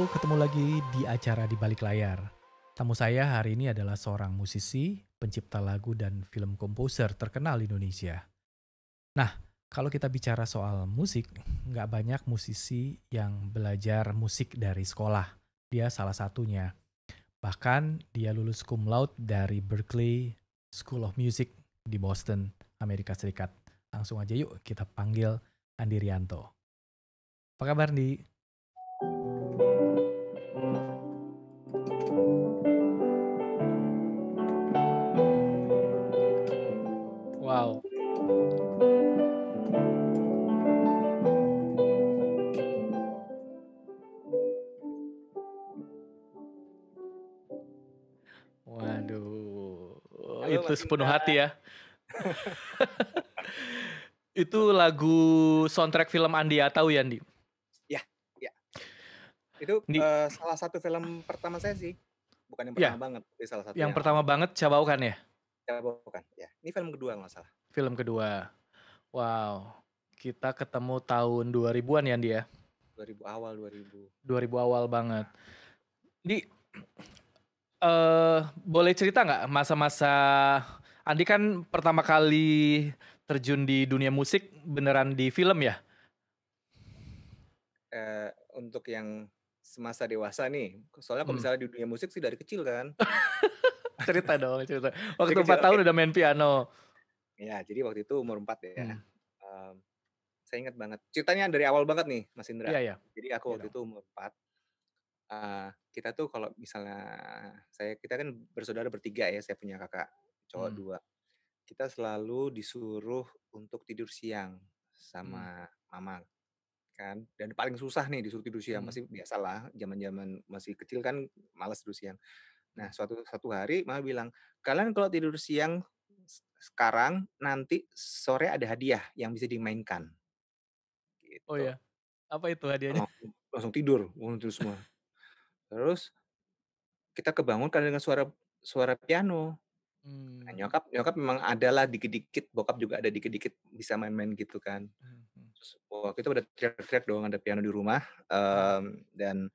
ketemu lagi di acara Di Balik Layar. Tamu saya hari ini adalah seorang musisi, pencipta lagu dan film komposer terkenal di Indonesia. Nah, kalau kita bicara soal musik, nggak banyak musisi yang belajar musik dari sekolah. Dia salah satunya. Bahkan dia lulus cum laude dari Berklee School of Music di Boston, Amerika Serikat. Langsung aja yuk kita panggil Andi Rianto. Apa kabar, Andi? Wow. Waduh, Halo itu Mas sepenuh Indra. hati ya. Itu lagu soundtrack film Andi Atau ya, Andi? Ya, ya. Itu Andi, salah satu film pertama saya sih. Bukan yang pertama ya, banget, tapi salah satu yang yang pertama awal. banget Cabaukan ya? Ya, bukan. Ya, ini film kedua nggak salah. Film kedua. Wow, kita ketemu tahun 2000-an ya, Andi ya? 2000 awal 2000. 2000 awal banget. Andi, boleh cerita nggak masa-masa Andi kan pertama kali terjun di dunia musik beneran di film ya? Untuk yang semasa dewasa nih, soalnya kalau misalnya di dunia musik sih dari kecil kan. Cerita dong, cerita. Dari Waktu kecil, 4 oke. tahun udah main piano. Ya, jadi waktu itu umur 4 ya. Hmm. Saya ingat banget. Ceritanya dari awal banget nih, Mas Indra. Iya ya. Jadi aku Iya waktu dong. itu umur 4. Kita tuh kalau misalnya kita kan bersaudara bertiga ya, saya punya kakak cowok 2. Kita selalu disuruh untuk tidur siang sama mama kan, dan paling susah nih disuruh tidur siang, pasti biasalah zaman-zaman masih kecil kan malas tidur siang. Nah, suatu hari mama bilang, "Kalian kalau tidur siang sekarang, nanti sore ada hadiah yang bisa dimainkan." Oh Gitu. ya, apa itu hadiahnya? Langsung tidur semua. Terus kita kebangun karena dengan suara suara piano. Nah, Mmm, nyokap memang adalah dikit-dikit, bokap juga ada dikit-dikit bisa main-main gitu kan. mhm Terus waktu itu udah teriak-teriak dong, ada piano di rumah, mhm. dan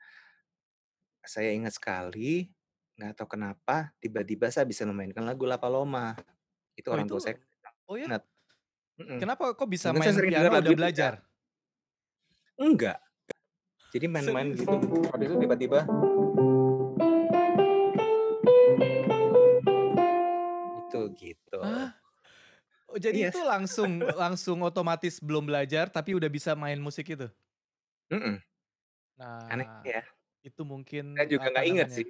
saya ingat sekali, nggak tahu kenapa tiba-tiba saya bisa memainkan lagu La Paloma. Itu Oh orang itu tua saya oh ya? banget, mhm. Kenapa kok bisa Mungkin saya main sering dengar piano lagu udah itu ya. belajar? Enggak, jadi main-main Serius? gitu, habis itu tiba-tiba gitu. Hah? Oh jadi Iya, itu langsung langsung otomatis belum belajar tapi udah bisa main musik itu? mhm, aneh Nah, ya. itu Saya mungkin juga apa nggak inget namanya, sih,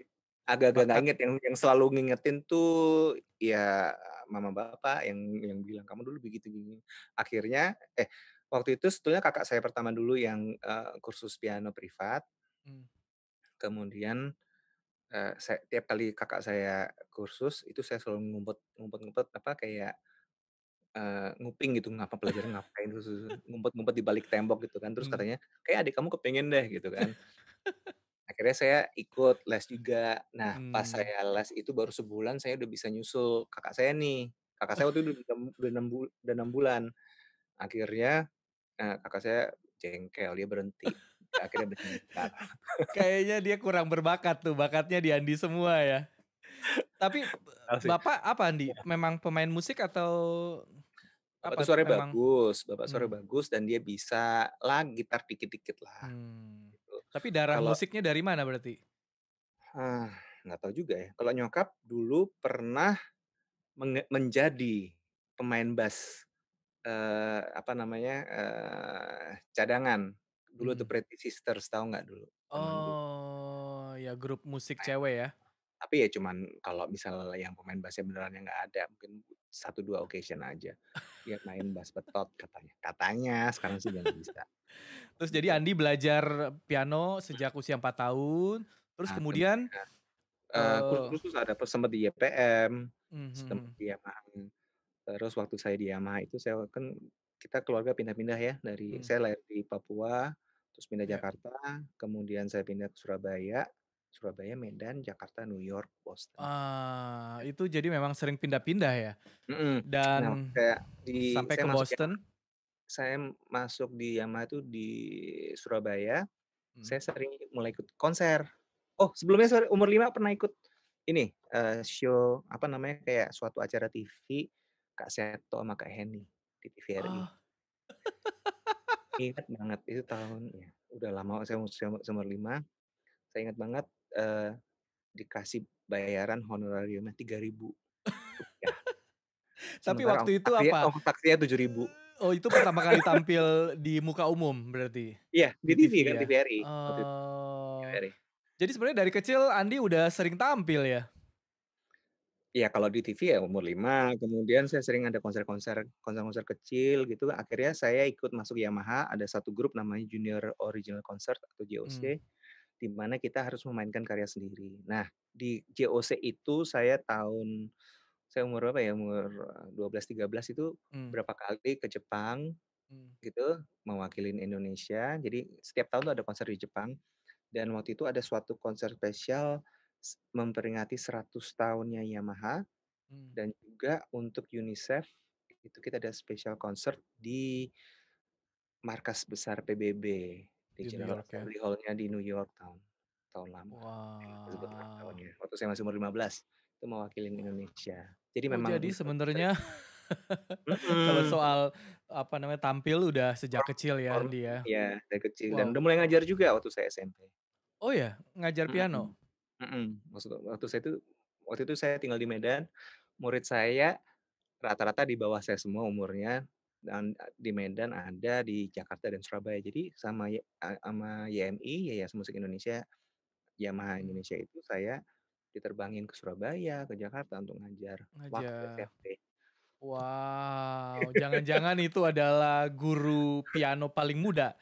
agak-agak nggak bakat inget, yang selalu ngingetin tuh ya mama bapak yang bilang, "Kamu dulu begitu gini." Akhirnya waktu itu sebetulnya kakak saya pertama dulu yang, kursus piano privat, mmm. kemudian, tiap kali kakak saya kursus itu saya selalu ngumpet-ngumpet apa, kayak, nguping gitu, pelajaran ngapain, terus ngumpet-ngumpet di balik tembok gitu kan, terus Mmm. katanya, "Kayak adik kamu kepengen deh," gitu kan. Akhirnya saya ikut les juga. Nah, pas Mmm. saya les itu baru sebulan saya udah bisa nyusul kakak saya nih. Kakak saya waktu itu udah 6 bulan. Akhirnya, kakak saya jengkel, dia berhenti. Akhirnya berhenti gitar. Kayaknya dia kurang berbakat tuh, bakatnya di Andi semua ya. Tapi, Asik. Bapak apa Andi? Memang pemain musik atau Bapak tuh apa suaranya memang bagus, bapak mmm, suaranya bagus dan dia bisa lah gitar dikit-dikit lah, mmm. gitu. Tapi darah Kalau musiknya dari mana berarti? ah, nggak tahu juga ya. Kalau nyokap dulu pernah menjadi pemain bass. Apa namanya, cadangan. Dulu tuh Mhm. Pretty Sisters, tahu nggak dulu? Zaman dulu. Oh, ya grup musik Nah, cewek ya? tapi ya cuman kalau misalnya yang pemain bassnya beneran yang nggak ada, mungkin satu 2 occasion aja. Dia main bass betot katanya. Katanya, sekarang sih udah nggak bisa, Terus jadi gitu. Andi belajar piano sejak usia 4 tahun, terus Nah, kemudian, kemudian, eee kursus ada sempet di YPM, sempet mhm di Yamaha. Terus waktu saya di Yamaha itu saya kan kita keluarga pindah-pindah ya, mhm, saya lahir di Papua, terus pindah iya. Jakarta, kemudian saya pindah ke Surabaya, Medan, Jakarta, New York, Boston. Itu jadi memang sering pindah-pindah ya? Mhm. Nah, Dan sampai saya ke masuk Yamaha Boston? saya masuk di Yamaha itu di Surabaya, Mhm. saya sering mulai ikut konser. Oh, sebelumnya umur 5 pernah ikut ini, show, apa namanya, kayak suatu acara TV, Kak Seto sama Kak Henny di TVRI. Oh, Ingat banget itu tahun ya udah lama, saya seumur 5, saya ingat banget, eee, dikasih bayaran honorariumnya 3.000 rupiah, tapi sementara waktu itu apa? ongkos taksinya 7.000. Oh, itu pertama kali tampil di muka umum berarti? Iya, di Di TV TV kan, ya? TVRI, waktu itu Oh, TVRI. jadi sebenarnya dari kecil Andi udah sering tampil ya? Iya, kalau di TV ya umur 5, kemudian saya sering ada konser-konser kecil gitu, akhirnya saya ikut masuk Yamaha, ada satu grup namanya Junior Original Concert atau Mmm, JOC, di mana kita harus memainkan karya sendiri. Nah, di JOC itu saya umur berapa ya, umur 12, 13 itu mmm, berapa kali ke Jepang mmm, gitu, mewakilin Indonesia. Jadi setiap tahun tuh ada konser di Jepang, dan waktu itu ada suatu konser spesial memperingati 100 tahunnya Yamaha, mmm, dan juga untuk UNICEF, itu kita ada special concert di markas besar PBB, di di New General York ya? Assembly Hall-nya di New York, tahun lama. Disebut ulang Wah. tahunnya. Waktu saya masih umur 15, itu mewakilin Indonesia. Jadi Oh, memang jadi udah sering. sebenarnya kalau Mhm, soal, apa namanya, tampil udah sejak kecil ya form Andi ya? iya, dari kecil dan Wow. udah mulai ngajar juga waktu saya SMP. Oh ya? Ngajar Mhm, piano? mhm. Waktu itu saya tinggal di Medan, murid saya rata-rata di bawah saya semua umurnya, dan di Medan ada, di Jakarta dan Surabaya. Jadi sama YMI, Yayasan Musik Indonesia, Yamaha Mmm, Indonesia itu saya diterbangin ke Surabaya, ke Jakarta untuk ngajar waktu ngajar. SMP. Wow, jangan-jangan itu adalah guru piano paling muda?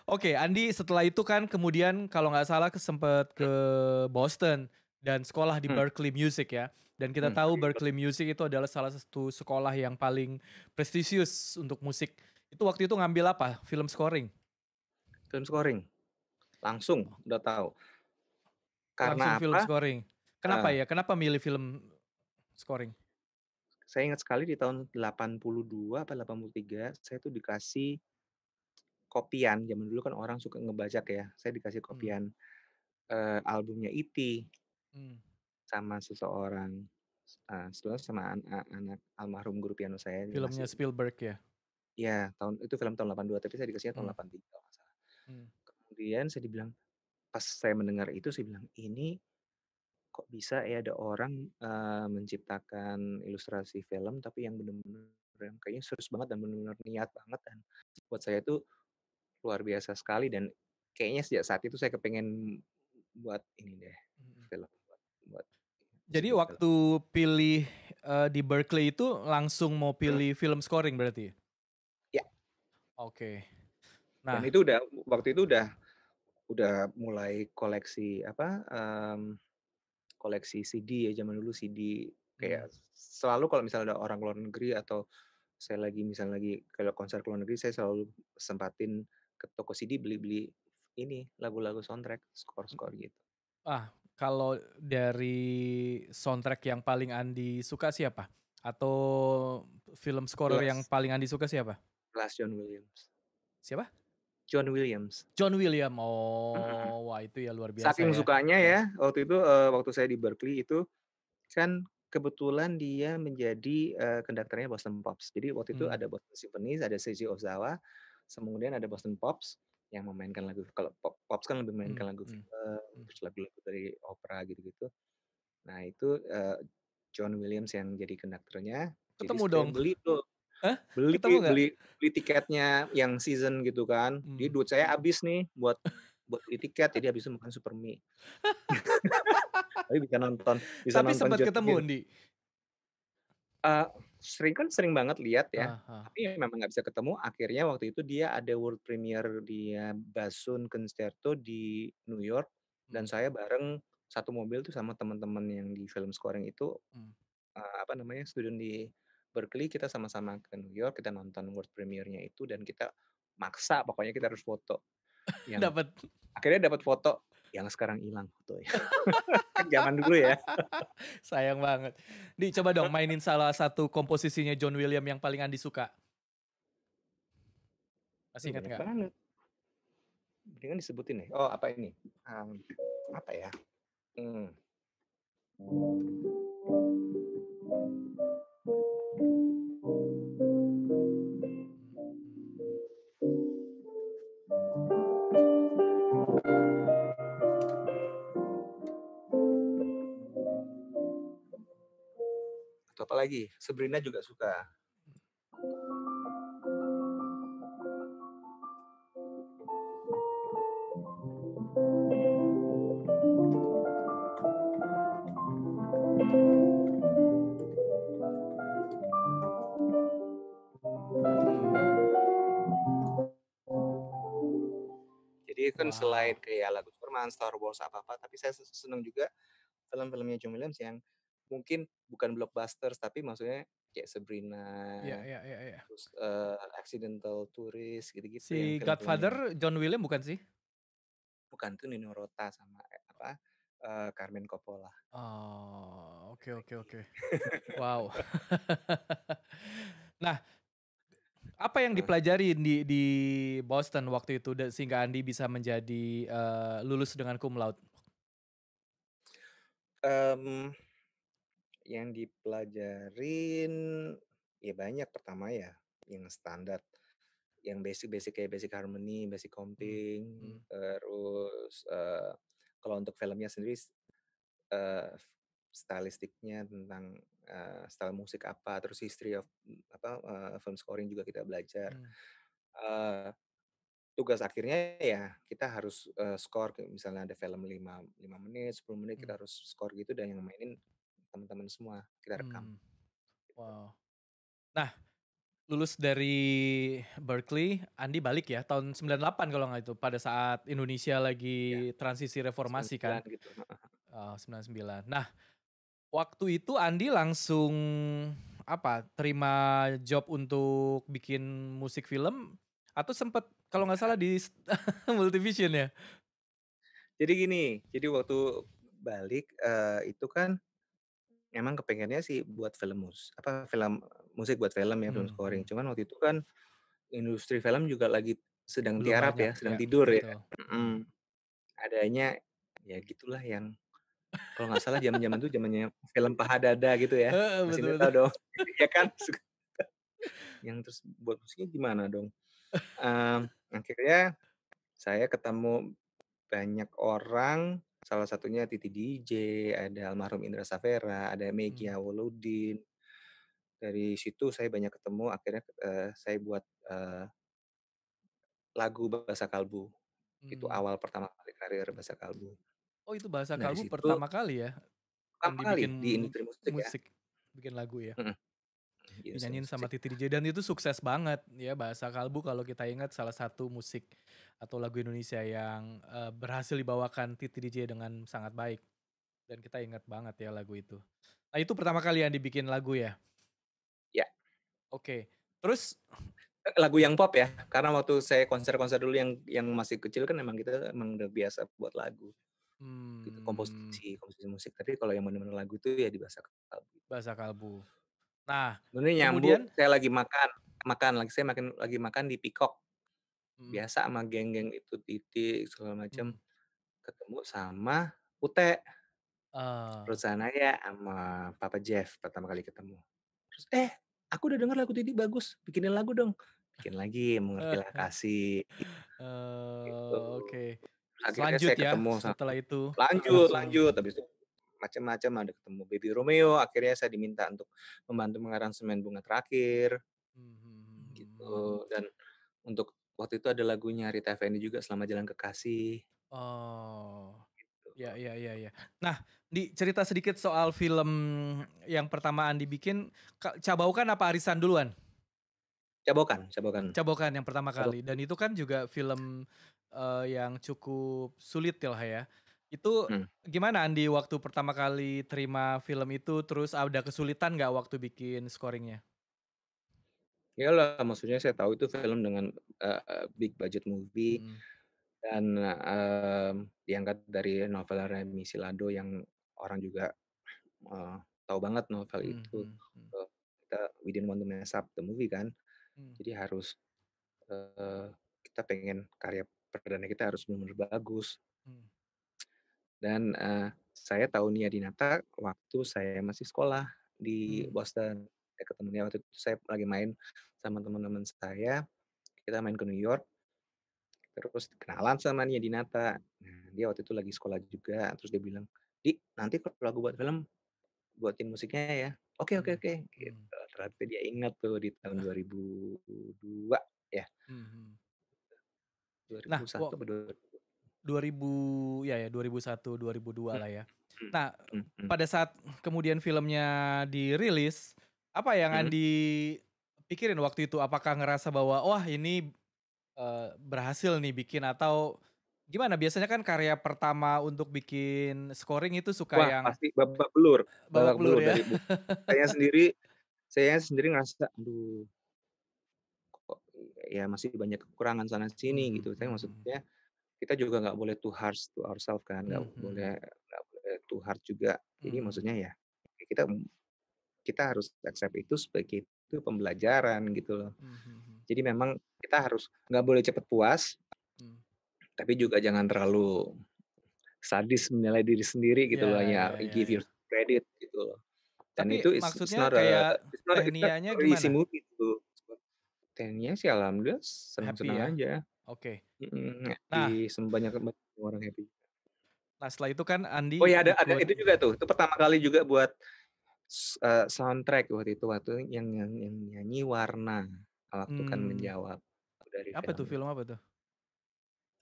Oke, Andi setelah itu kan kemudian kalau nggak salah sempet ke Boston dan sekolah di Mhm, Berklee Music ya. Dan kita tahu iya Berklee Music itu adalah salah satu sekolah yang paling prestisius untuk musik. Itu waktu itu ngambil apa? Film scoring? film scoring, langsung udah tahu. Langsung Karena film apa? scoring. Kenapa Heeh, ya? Kenapa milih film scoring? saya ingat sekali di tahun 82 apa 83, saya tuh dikasih kopian, zaman dulu kan orang suka ngebajak ya, saya dikasih Mmm, kopian, albumnya E.T. mmm. sama seseorang, sebenarnya sama anak almarhum guru piano saya, dia Filmnya ngasih. Spielberg ya? Iya, itu film tahun 82, tapi saya dikasihnya tahun Mmm, 83 kalau nggak salah. mmm, Kemudian saya dibilang, pas saya mendengar itu saya bilang, "Ini kok bisa ya ada orang, menciptakan ilustrasi film tapi yang bener-bener yang kayaknya serius banget dan bener-bener niat banget," dan buat saya itu luar biasa sekali, dan kayaknya sejak saat itu saya kepengen buat ini deh, mhm. film, buat musik Jadi buat film. waktu pilih, di Berklee itu langsung mau Mhm, pilih film scoring berarti? iya, Oke. dan Nah, itu waktu itu udah mulai koleksi apa, koleksi CD ya, zaman dulu CD mmm, kayak selalu kalau misalnya ada orang luar negeri atau saya lagi misalnya lagi kalau konser ke luar negeri, saya selalu sempatin ke toko CD beli-beli ini, lagu-lagu soundtrack, score-score gitu. kalau dari soundtrack yang paling Andi suka siapa? Atau film scorer yang Jelas paling Andi suka siapa? jelas John Williams. Siapa? John Williams, John William. mhm. Oh, wah itu ya luar biasa Saking ya. sukanya ya, waktu itu, waktu saya di Berkeley itu, kan kebetulan dia menjadi, konduktornya Boston Pops. Jadi waktu itu Mmm, ada Boston Symphony, ada Seiji Ozawa, kemudian ada Boston Pops yang memainkan lagu, kalau Pops kan lebih mmm, memainkan lagu mmm, film, mmm. terus lagu-lagu dari opera gitu-gitu. Nah itu, John Williams yang jadi konduktornya, jadi Ketemu saya dong? beli tuh, Hah? beli Ketemu nggak? beli beli tiketnya yang season gitu kan. Jadi Mmm. duit saya habis nih buat beli tiket, jadi habis itu makan Supermie. Tapi bisa Tapi nonton sempat John ketemu, Williams. Ndi? Eee, sering banget lihat ya, Ah hah, tapi memang nggak bisa ketemu, akhirnya waktu itu dia ada world premiere dia Bassoon Concerto di New York, dan mmm, saya bareng satu mobil tuh sama teman-teman yang di film scoring itu, mmm. apa namanya, student di Berkeley, kita sama-sama ke New York, kita nonton world premiere-nya itu dan kita maksa pokoknya kita harus foto, yang Dapet. akhirnya dapat foto yang sekarang hilang fotonya. Kan zaman dulu ya. Sayang banget. Ndi, coba dong mainin salah satu komposisinya John Williams yang paling Andi suka. Masih ingat Banyak nggak? banget. mendingan disebutin deh. Oh, apa ini? Mmm, apa ya? Mmm, Mhm. atau apa lagi? Sabrina juga suka. Mhm. Jadi kan selain Wow. kayak lagu Superman, Star Wars, apa-apa, tapi saya seneng juga film-filmnya John Williams yang mungkin bukan blockbusters, tapi maksudnya kayak Sabrina, Iya iya iya iya. terus, Accidental Tourist gitu-gitu yang Si film-film yang Godfather John Williams bukan sih? bukan tuh Nino Rota sama, apa, Carmen Coppola. Oh, oke oke Lagi. oke. Wow. Nah, apa yang Heeh, dipelajari di Boston waktu itu sehingga Andi bisa menjadi, lulus dengan cum laude? mmm, yang dipelajarin ya banyak, pertama ya yang standar, yang basic-basic kayak basic harmony, basic Mmm, counting, mhm, terus, kalau untuk filmnya sendiri eee, stylistic-nya tentang, style musik apa, terus history of apa, film scoring juga kita belajar. mmm, Eee, Tugas akhirnya ya kita harus, score kayak misalnya ada film 5 menit, 10 menit mmm, kita harus score gitu dan yang mainin teman-teman semua, kita rekam, mmm, gitu. wow. Nah, lulus dari Berkeley, Andi balik ya tahun 98 kalau nggak itu, pada saat Indonesia Ya, lagi transisi reformasi kan? 99 gitu, heeh. Oh, 99. Nah, waktu itu Andi langsung apa, terima job untuk bikin musik film atau sempet kalau nggak salah di Multivision ya? Jadi gini, jadi waktu balik, itu kan emang kepengennya sih buat film musik buat film ya, film Mhm scoring. mhm. Cuman waktu itu kan industri film juga lagi sedang Belum tiarap banyak, ya, sedang ya tidur ya. betul. Mhm. Mhm. Adanya ya gitulah yang kalau nggak salah zaman-zaman itu zamannya film Paha Dada gitu ya. Heeh, Masih betul inget betul. tahu dong? Iya kan? Yang terus buat musiknya gimana dong? Akhirnya saya ketemu banyak orang, salah satunya Titi DJ, ada almarhum Indra Safera, ada Meggy Mmm, Awaludin. Dari situ saya banyak ketemu, akhirnya, saya buat, lagu Bahasa Kalbu. Itu mmm. awal pertama kali karir Bahasa Kalbu. Oh itu bahasa Dari kalbu situ pertama kali ya pertama Andi kali bikin di industri musik ya, musik, bikin lagu ya? mhm, di industri Dinyanyiin sama musik. Titi DJ dan itu sukses banget ya, Bahasa Kalbu kalau kita ingat salah satu musik atau lagu Indonesia yang, berhasil dibawakan Titi DJ dengan sangat baik dan kita ingat banget ya lagu itu. Nah itu pertama kali yang dibikin lagu ya? Ya, Oke, terus lagu yang pop ya, karena waktu saya konser-konser dulu yang masih kecil kan emang kita emang udah biasa buat lagu, gitu, mmm, komposisi musik. Tapi kalau yang bener-bener lagu itu ya di Bahasa Kalbu. Bahasa Kalbu. Nah Sebenarnya nyambung, kemudian saya lagi makan makan, lagi makan di Peacock, mhm, biasa sama geng-geng itu, Titi segala macam, mhm, ketemu sama Ute. eee, Perusahaan saya sama Papa Jeff pertama kali ketemu. Terus, aku udah denger lagu Titi bagus, bikinin lagu dong." Bikin lagi, Mengertilah Kasih, gitu. oke. Terus akhirnya Selanjut saya ya ketemu setelah itu lanjut langsung lanjut, habis itu macem-macem, ada ketemu Baby Romeo, akhirnya saya diminta untuk membantu mengaransemen Bunga Terakhir, mhm. gitu. Dan untuk waktu itu ada lagunya Rita Effendy juga, Selamat Jalan Kekasih, Oh, ya gitu. ya ya ya. Nah, cerita sedikit soal film yang pertama Andi bikin, Cabaukan apa Arisan duluan? Cabokan Cabokan Cabokan yang pertama kali Cabokan, dan itu kan juga film, yang cukup sulit ya lah ya. Itu mhm. gimana Andi waktu pertama kali terima film itu, terus ada kesulitan nggak waktu bikin scoring-nya? Iyalah, maksudnya saya tahu itu film dengan, big budget movie Mhm, dan, diangkat dari novel Remy Silado yang orang juga, eee, tahu banget novel mhm itu. mhm mhm, Kita we didn't want to mess up the movie kan, mmm, jadi harus, eee, kita pengen karya perdana kita harus benar-benar bagus. Mmm. Dan, saya tahu Nia Dinata waktu saya masih sekolah di Mmm. Boston. Saya ketemu dia waktu itu saya lagi main sama teman-teman saya, kita main ke New York, terus kenalan sama Nia Dinata. Nah, dia waktu itu lagi sekolah juga, terus dia bilang, "Di, nanti kalau aku buat film, buatin musiknya ya." "Oke oke Mmm. oke," Mmm. gitu. Ternyata dia ingat tuh di tahun 2002 ya, Mhm. Nah, 2001 apa 2000 ya 2001, 2002 lah ya. mhm Nah, mhm mhm pada saat kemudian filmnya dirilis, apa yang mhm. Andi pikirin waktu itu? Apakah ngerasa bahwa, wah ini, berhasil nih bikin atau gimana? Biasanya kan karya pertama untuk bikin scoring itu suka Wah, yang pasti babak babak belur belur ya? dari saya sendiri ngerasa, "Aduh, kok ya masih banyak kekurangan sana sini," Mhm gitu. Saya mhm. maksudnya kita juga nggak boleh too harsh to ourselves kan, nggak Mhm boleh mhm. nggak boleh too hard juga. Jadi Mhm. maksudnya ya kita kita harus accept itu sebagai itu pembelajaran gitu loh. Mhm mhm. Jadi memang kita harus nggak boleh cepet puas, Mmm. tapi juga jangan terlalu sadis menilai diri sendiri gitu Iya loh, iya ya iya give iya. your credit gitu loh. Dan Tapi itu it's maksudnya not kayak it's not Technia-nya a easy gimana? movie gitu. Tekniknya sih alhamdulillah Happy senang-senang ya? aja, Oke. happy, Nah banyak orang happy. nah setelah itu kan Oh Andi ya ada ikut itu juga tuh, itu pertama kali juga buat soundtrack waktu yang nyanyi Warna, Waktu Kan mmm, Menjawab, dari apa film tuh, film itu. apa tuh?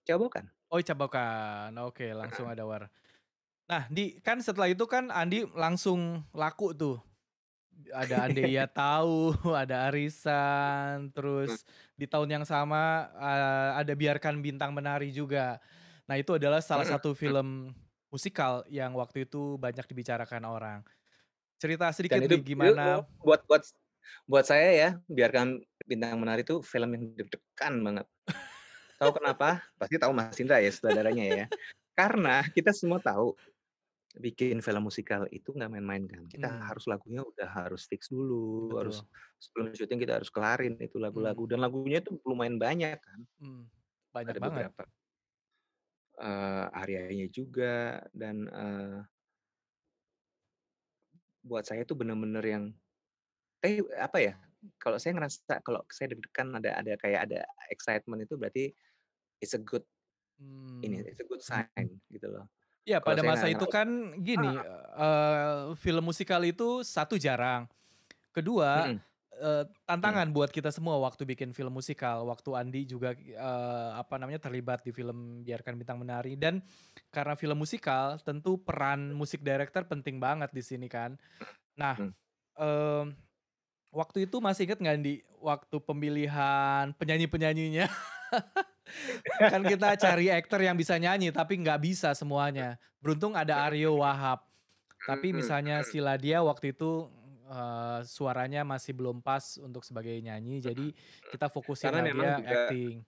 Coba kan? Oh, Cabokan, oke langsung Heeh, ada War. Nah kan setelah itu kan Andi langsung laku tuh, ada Andea Tahu, ada Arisan, heeh, terus di tahun yang sama, ada Biarkan Bintang Menari juga. Nah itu adalah salah heeh, satu film musikal yang waktu itu banyak dibicarakan orang. Cerita dan sedikit itu nih gimana buat saya ya, Biarkan Bintang Menari itu film yang deg-degan banget. Tahu kenapa? Pasti tahu Mas Indra ya, sutradaranya ya. Karena kita semua tahu bikin film musikal itu nggak main-main kan. Kita mhm, harus lagunya udah harus fix dulu, harus betul, sebelum syuting kita harus kelarin itu mmm, lagu-lagu dan lagunya itu lumayan banyak kan. mmm, banyak Ada banget, beberapa, arianya juga dan, buat saya tuh bener-bener yang apa ya, kalau saya ngerasa kalau saya deg-degan ada kayak ada excitement itu berarti it's a good mmm. it's a good sign gitu loh. Iya, Kalau pada saya masa itu ngerasa kan gini, heeh, film musikal itu satu jarang, kedua, mhm mhm, tantangan buat kita semua waktu bikin film musikal, waktu Andi juga, apa namanya, terlibat di film Biarkan Bintang Menari dan karena film musikal tentu peran musik director penting banget di sini kan. Nah, mhm. mmm, waktu itu masih inget nggak Andi, waktu pemilihan penyanyi-penyanyinya? Kan kita cari aktor yang bisa nyanyi, tapi nggak bisa semuanya. Beruntung ada Ario Wahab. Tapi Mhm misalnya mhm. si Ladia waktu itu, suaranya masih belum pas untuk sebagai nyanyi, jadi kita fokusin Karena memang Ladia juga acting.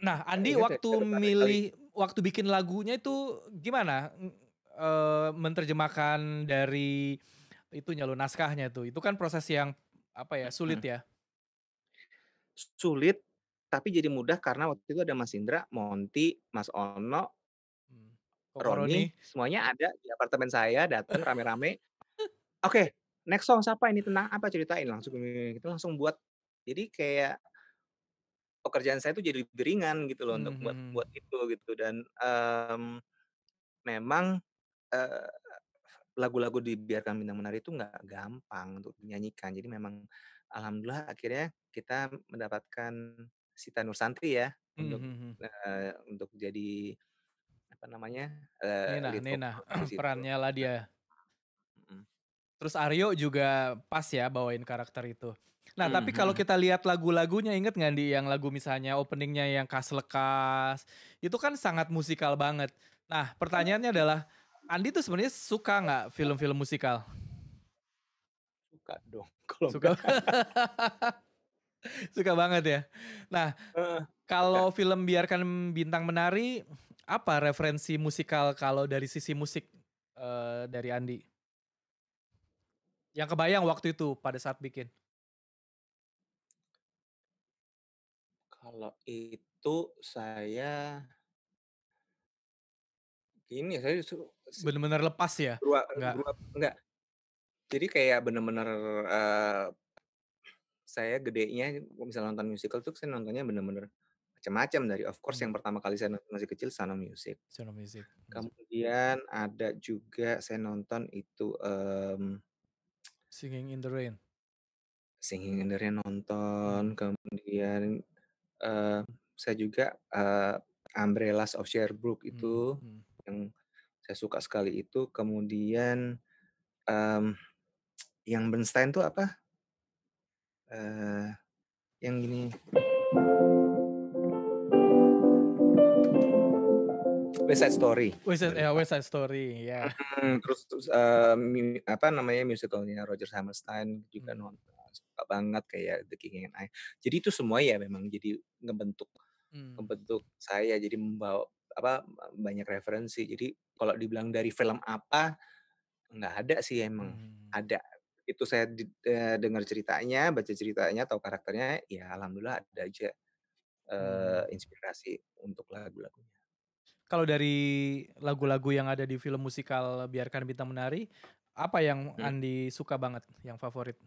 Nah, Andi ingat ya waktu saya pertama kali waktu bikin lagunya itu gimana? Menerjemahkan dari itunya loh, naskahnya tuh. Itu kan proses yang, apa ya, sulit mhm, ya? sulit tapi jadi mudah karena waktu itu ada Mas Indra, Monty, Mas Ono, Mmm. Kokoro Roni, nih. semuanya ada di apartemen saya, dateng rame-rame, "Oke, next song siapa ini? Tentang apa? Ceritain." Langsung ini, kita langsung buat. Jadi kayak pekerjaan saya tuh jadi lebih ringan gitu loh untuk buat Mhm. buat itu gitu dan, memang, eee, lagu-lagu di Biarkan Bintang Menari itu nggak gampang untuk dinyanyikan. Jadi memang alhamdulillah akhirnya kita mendapatkan Sita Nursanti ya Mhm untuk, mhm. untuk jadi apa namanya, Nena lead Nena, vokal di situ. perannya Ladia. Mhm. Terus Aryo juga pas ya bawain karakter itu. Nah, Mhm tapi kalau mhm. kita lihat lagu-lagunya inget nggak Di yang lagu misalnya opening-nya yang Kas Lekas, itu kan sangat musikal banget. Nah, pertanyaannya adalah, Andi tuh sebenarnya suka nggak film-film musikal? Suka dong, kalau Suka enggak suka banget ya? Nah, heeh, suka. kalau film Biarkan Bintang Menari, apa referensi musikal kalau dari sisi musik, dari Andi? Yang kebayang waktu itu pada saat bikin? Kalau itu saya gini, saya justru Bener-bener lepas ya? berua Nggak berua enggak, jadi kayak bener-bener, saya gedenya kalau misalnya nonton musical tuh saya nontonnya bener-bener macam-macam dari of course yang mmm, pertama kali saya nonton masih kecil Sound of Music. Sound of Music, Kemudian ada juga saya nonton itu, Singing in the Rain, Singing in the Rain nonton, mmm, kemudian, eee, saya juga, Umbrellas of Cherbourg mhm itu mhm. yang saya suka sekali itu, kemudian, mmm, yang Bernstein tuh apa, eee, yang gini, West Side Story, udah lupa. West Side Story, ya. Terus terus, apa namanya, musical-nya Roger Hammerstein juga Mmm, nonton, suka banget kayak The King and I. Jadi itu semua ya memang jadi ngebentuk mmm, ngebentuk saya, jadi membawa apa, banyak referensi. Jadi kalau dibilang dari film apa, nggak ada sih emang. mhm, Ada, itu saya dengar ceritanya, baca ceritanya, tahu karakternya, ya alhamdulillah ada aja, mhm. inspirasi untuk lagu-lagunya. Kalau dari lagu-lagu yang ada di film musikal Biarkan Bintang Menari, apa yang Mhm, Andi suka banget, yang favorit?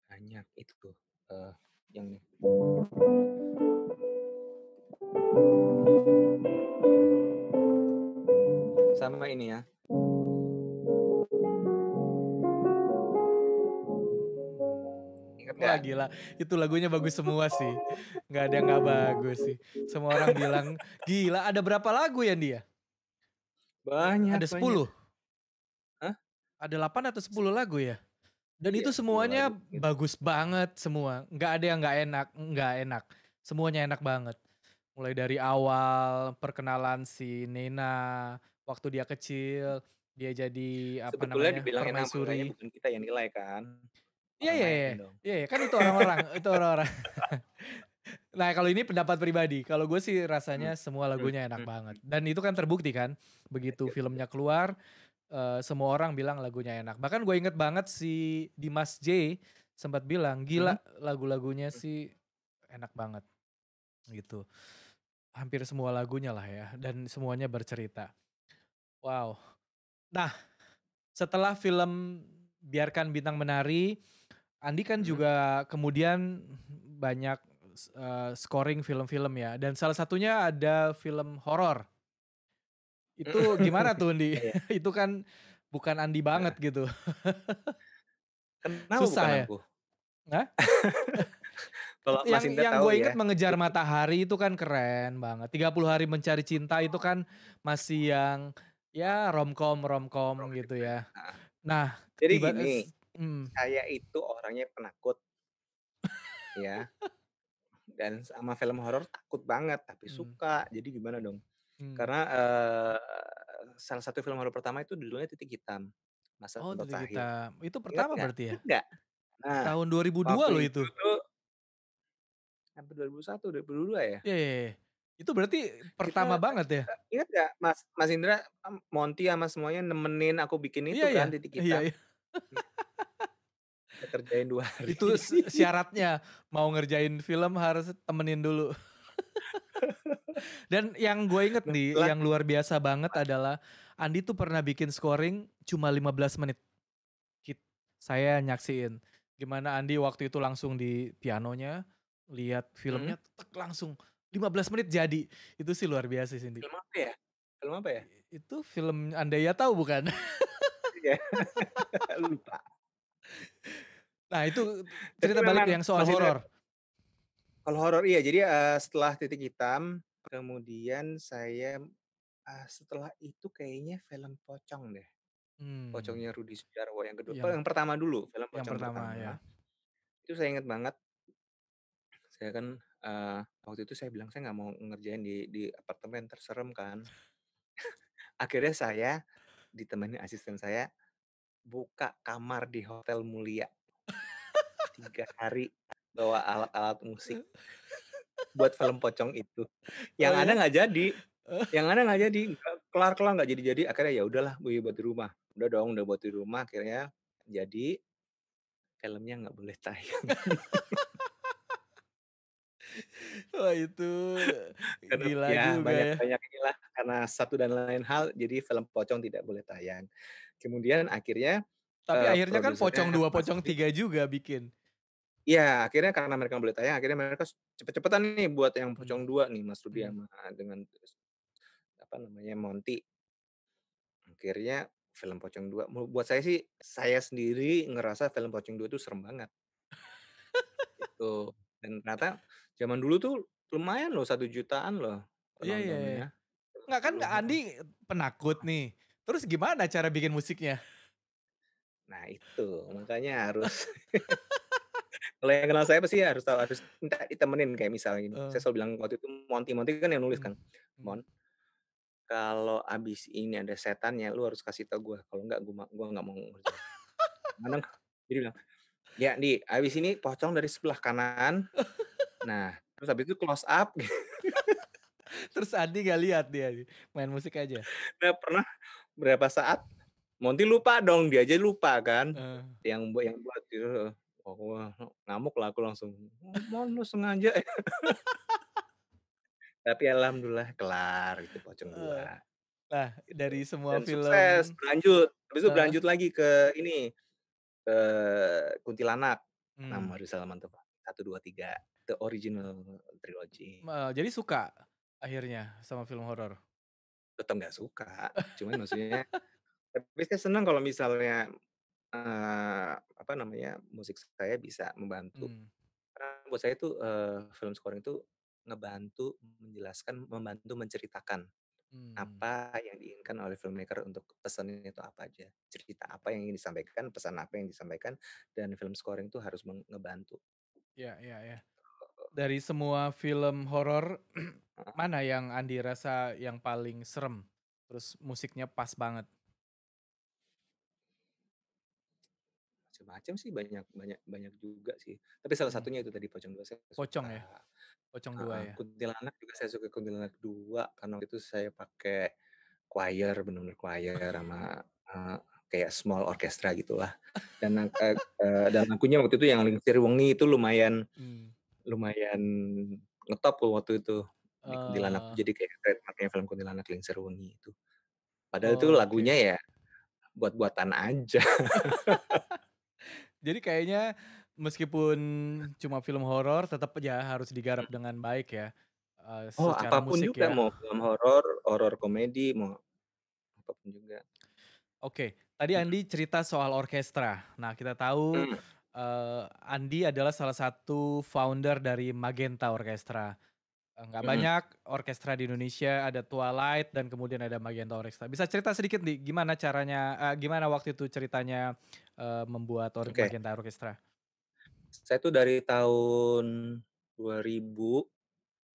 banyak itu tuh, yang sama ini ya, ingat Wah nggak? gila, itu lagunya bagus semua sih, nggak ada yang nggak bagus sih. Semua orang bilang, "Gila ada berapa lagu ya dia? Banyak Ada banyak. 10? Hah? Ada 8 atau 10 lagu ya?" Dan Iya itu 10 lagu semuanya gitu. bagus banget semua, nggak ada yang nggak enak, semuanya enak banget. Mulai dari awal perkenalan si Nena, waktu dia kecil, dia jadi apa Sebetulnya namanya, dibilang enak mah enggaknya permaisuri. bukan kita yang nilai kan, Iya orang iya lain iya, dong. iya iya, kan itu orang-orang itu orang-orang. Nah kalau ini pendapat pribadi, kalau gue sih Mhm, rasanya semua mhm, lagunya enak mhm, banget, mhm. dan itu kan terbukti kan, begitu Iya betul. filmnya keluar, semua orang bilang lagunya enak. Bahkan gue inget banget si Dimas J sempat bilang, Mhm, "Gila lagu-lagunya mhm, sih enak banget," gitu. Hampir semua lagunya lah ya, dan semuanya bercerita. Wow. Nah, setelah film Biarkan Bintang Menari, Andi kan mhm. juga kemudian banyak scoring film-film ya, dan salah satunya ada film horor. Itu gimana tuh, Andi? Iya iya, Itu kan bukan Andi banget heeh. gitu. Kenapa Susah bukan ya? aku? Hah? Kalau Mas Indra Yang tahu gue ya, inget Mengejar itu Matahari itu kan keren banget. 30 Hari Mencari Cinta itu kan masih yang ya romcom-romcom romantis gitu ya, ya. heeh. Nah, Jadi tiba gini, mmm, saya itu orangnya penakut ya, dan sama film horor takut banget, tapi mmm, suka. Jadi gimana dong, mmm. karena, salah satu film horor pertama itu judulnya Titik Hitam, Masa Oh, Tentu Titik Terakhir. Hitam. Itu Ingat pertama nggak? berarti ya? Ingat nggak? Nah, Tahun 2002 loh waktu itu itu. tuh apa 2001, 2022 ya? Iya iya iya. Itu berarti pertama Kita banget ya? ingat nggak Mas Mas Indra, Monty sama semuanya nemenin aku bikin Iya itu iya, kan, Titik iya Hitam? iya. Iya, kita kerjain 2 hari. Itu syaratnya, mau ngerjain film harus temenin dulu. Dan yang gue inget Nah nih, setelah yang luar biasa banget adalah Andi tuh pernah bikin scoring cuma 15 menit. Kit saya nyaksiin gimana Andi waktu itu langsung di pianonya, lihat mhm, filmnya tek langsung 15 menit jadi. Itu sih luar biasa sih, Indi. film apa ya? Film apa ya? Itu film Andaya Tahu bukan? Iya, lupa. Nah itu Tapi cerita balik memang yang soal Mas Indra horor. kalau horor iya, jadi, setelah Titik Hitam, kemudian saya, setelah itu kayaknya film Pocong deh, Mmm, Pocongnya Rudi Sudjarwo yang kedua oh yang yang pertama dulu, film yang Pocong pertama ya. pertama, itu saya inget banget, saya kan, waktu itu saya bilang, "Saya nggak mau ngerjain di apartemen, entar serem kan." Akhirnya saya ditemani asisten saya buka kamar di Hotel Mulia 3 hari, bawa alat-alat musik buat film Pocong itu. Oh Yang ada ya? nggak jadi yang ada nggak jadi, nggak kelar-kelar nggak jadi-jadi, akhirnya ya udahlah buat di rumah. Udah dong, udah buat di rumah, akhirnya jadi, filmnya nggak boleh tayang. Wah itu Karena gila ya juga ya. banyak-banyak inilah, karena satu dan lain hal, jadi film Pocong tidak boleh tayang. Kemudian akhirnya, Tapi akhirnya kan Pocong produsernya 2, Mas Pocong Rudi 3 juga bikin. iya, akhirnya karena mereka nggak boleh tayang, akhirnya mereka cepet-cepetan nih buat yang Pocong Mmm, 2 nih, Mas Rudi mmm. sama dengan apa namanya, Monty. Akhirnya film Pocong 2 buat saya sih, saya sendiri ngerasa film Pocong 2 itu serem banget, gitu. Dan ternyata zaman dulu tuh lumayan loh, 1 jutaan loh Iya iya iya. penontonnya, Enggak kan dulu, Andi heeh. penakut nih, terus gimana cara bikin musiknya? Nah itu, makanya harus kalau yang kenal saya pasti harus tahu, harus minta ditemenin kayak misalnya gini, Eee, saya selalu bilang waktu itu Monty kan yang nulis mmm, kan, mmm. "Mon, kalau abis ini ada setannya lu harus kasih tahu gua, kalau enggak gua nggak mau ngerjain." Kadang dia bilang, "Ya Di, abis ini pocong dari sebelah kanan, nah terus habis itu close up." Terus Andi nggak lihat dia nih, main musik aja? Nah pernah berapa saat, Monty lupa dong, dia aja lupa kan, Eee, yang buat gitu, heeh. Oh wah, ngamuk lah aku langsung, "Oh Mon, lu sengaja ya?" Tapi alhamdulillah kelar itu Pocong heeh. 2 Nah gitu, dari semua dan sukses, film berlanjut, habis itu heeh, berlanjut lagi ke ini, ke Kuntilanak, mmm, Nama Rizal Mantova, 1, 2, 3, The Original Trilogy. jadi suka akhirnya sama film horor? Tetep nggak suka, cuman maksudnya tapi saya senang kalau misalnya, apa namanya, musik saya bisa membantu. Mmm, Karena buat saya itu, film scoring itu ngebantu menjelaskan, membantu menceritakan mmm, apa yang diinginkan oleh filmmaker untuk pesannya itu apa aja, cerita apa yang ingin disampaikan, pesan apa yang disampaikan, dan film scoring itu harus ngebantu. iya iya iya. Dari semua film horor, Heeh, mana yang Andi rasa yang paling serem? Terus musiknya pas banget? macem-macem sih, banyak banyak banyak juga sih, tapi salah Mmm, satunya itu tadi Pocong 2 saya Pocong suka. ya? Pocong 2 Heeh, ya? Kuntilanak juga saya suka Kuntilanak 2 karena waktu itu saya pakai choir, bener-bener choir sama, kayak small orchestra gitulah. Dan lagunya waktu itu yang Lingsir Wengi itu lumayan Mmm, lumayan ngetop tuh waktu itu, di Kuntilanak tuh eee, jadi kayak trademark-nya film Kuntilanak Lingsir Wengi itu. Padahal itu oke. lagunya ya buat-buatan aja. Jadi kayaknya meskipun cuma film horor tetap ya harus digarap dengan baik ya, Oh, secara apapun musik juga, ya. mau film horor, horor komedi, mau apapun juga. Oke, tadi Andi cerita soal orkestra. Nah, kita tahu, Mhm, Andi adalah salah satu founder dari Magenta Orkestra. Nggak mhm, banyak orkestra di Indonesia, ada Twilight dan kemudian ada Magenta Orkestra. Bisa cerita sedikit nih gimana caranya gimana waktu itu ceritanya, membuat oke. Magenta Orkestra? Saya tuh dari tahun 2000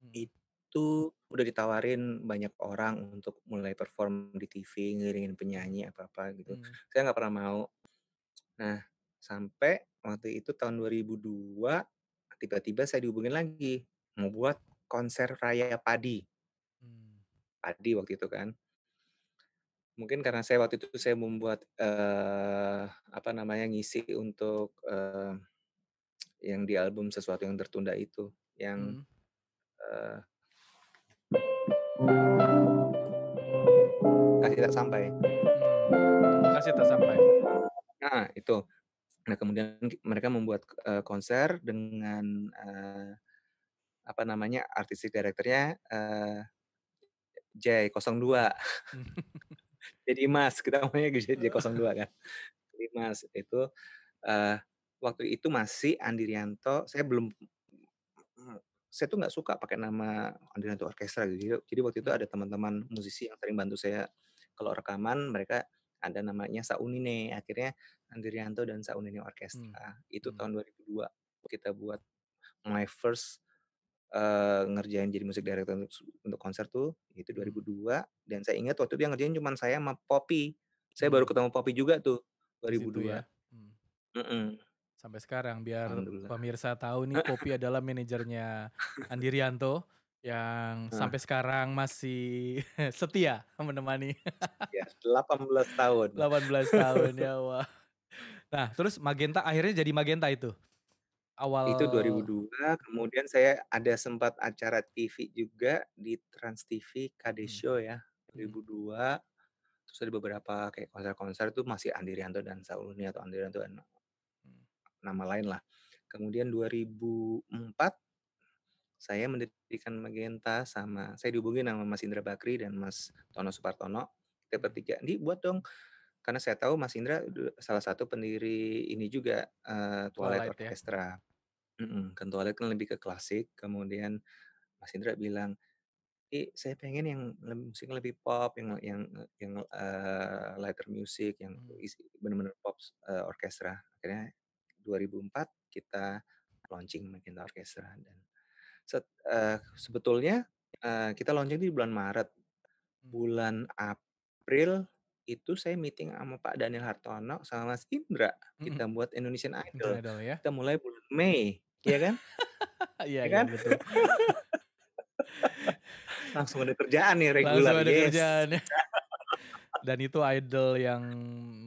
Mhm, itu udah ditawarin banyak orang untuk mulai perform di TV, ngiringin mmm, penyanyi apa-apa gitu. mmm, Saya nggak pernah mau. Nah, sampai waktu itu tahun 2002 tiba-tiba saya dihubungin lagi, mau buat konser raya padi. mmm, Padi waktu itu kan. Mungkin karena saya waktu itu saya membuat, apa namanya, ngisi untuk, yang di album Sesuatu Yang Tertunda itu, yang, mhm, eee, Kasih Tak Sampai. Kasih Tak Sampai. Nah, itu. Nah, kemudian mereka membuat, konser dengan, apa namanya, artistic director-nya, J02, Jadi Mas, kita namanya J02 kan. Jadi Mas, itu, eee, waktu itu masih Andi Rianto, mmm, saya tuh nggak suka pakai nama Andi Rianto Orkestra gitu. Jadi waktu itu Mmm, ada teman-teman musisi yang sering bantu saya kalau rekaman, mereka ada namanya Saunine, akhirnya Andi Rianto dan Saunine mmm, Orkestra. Itu mmm, tahun 2002 kita buat my first, ngerjain jadi musik director untuk konser tuh, itu mmm, 2002 dan saya ingat waktu itu yang ngerjain cuman saya sama Poppy. Saya baru mmm, ketemu Poppy juga tuh, di situ 2002. ya? Mmm. Mhm, Sampai sekarang biar alhamdulillah. pemirsa tahu nih Poppy adalah manajernya Andi Rianto, yang Heeh, sampai sekarang masih setia menemani ya 18 tahun. 18 tahun ya, wah. Nah terus Magenta akhirnya jadi Magenta itu? Itu awal 2002, kemudian saya ada sempat acara TV juga di Trans TV, KD mhm Show ya, mhm 2002. Terus ada beberapa kayak konser-konser itu masih Andi Rianto dan Saulni atau Andi Rianto dan mhm nama lain lah. Kemudian 2004 saya mendirikan Magenta saya dihubungin sama Mas Indra Bakri dan Mas Tono Supartono. Kita mhm. bertiga, "Di buat dong." Karena saya tahu Mas Indra salah satu pendiri ini juga, Twilight Twilight ya? Orchestra. Kan Twilight kan lebih ke klasik, kemudian Mas Indra bilang, saya pengen yang musiknya lebih pop, yang lighter music, yang Mhm bener-bener pop, orkestra." Akhirnya 2004 kita launching Magenta Orchestra dan sebetulnya, kita launching di bulan Maret. mhm Bulan April itu saya meeting sama Pak Daniel Hartono sama Mas Indra, mhm. kita buat Indonesian Idol. Indra Idol ya? Kita mulai bulan Mei, iya kan? Iya Iya iya kan? betul. Langsung ada kerjaan nih Langsung reguler, ada yes. kerjaan ya. Dan itu idol yang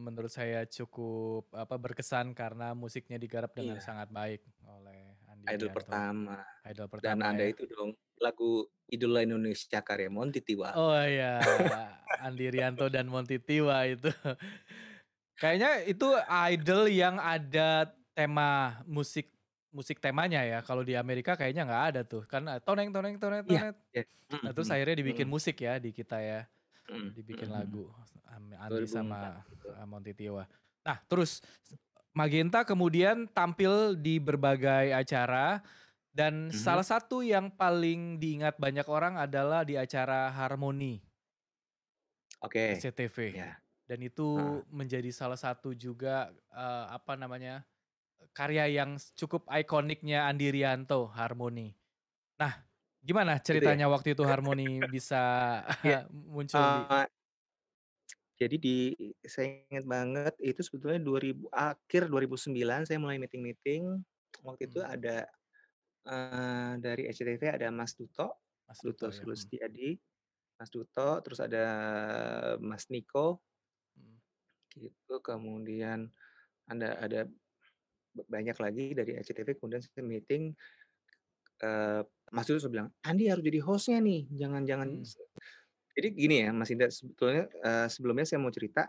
menurut saya cukup, berkesan karena musiknya digarap dengan Iya, sangat baik oleh Andi idol Irianto. pertama. Idol Dan pertama ada ya. itu dong, lagu Idola Indonesia karya Monty Tiwa. Oh iya, Andi Irianto dan Monty Tiwa itu. Kayaknya itu idol yang ada tema musik musik temanya ya, kalau di Amerika kayaknya nggak ada tuh, kan, toneng toneng tonet Iya tonet. iya, mhm Nah terus mhm, akhirnya dibikin mhm, musik ya di kita ya, mhm dibikin mhm mhm, lagu, Andi 2004 sama, gitu. Monty Tiwa. Nah terus, Magenta kemudian tampil di berbagai acara dan Mhm, salah satu yang paling diingat banyak orang adalah di acara Harmoni oke, SCTV. iya, Dan itu heeh. menjadi salah satu juga, karya yang cukup ikoniknya Andi Rianto, Harmoni. Nah, gimana Itu ya? ceritanya waktu itu Harmoni bisa Iya, muncul di eee jadi saya ingat banget itu sebetulnya akhir 2009 saya mulai meeting-meeting, waktu itu mmm, ada, dari SCTV ada Mas Duto, Mas Duto Duto ya? Mhm Sulustiadi, Mas Duto, terus ada Mas Niko mhm gitu, kemudian ada banyak lagi dari SCTV, kemudian saya meeting, eee, Mas Duto bilang, "Andi harus jadi host-nya nih, jangan jangan." mhm Jadi gini ya Mas Indra, sebetulnya, sebelumnya saya mau cerita,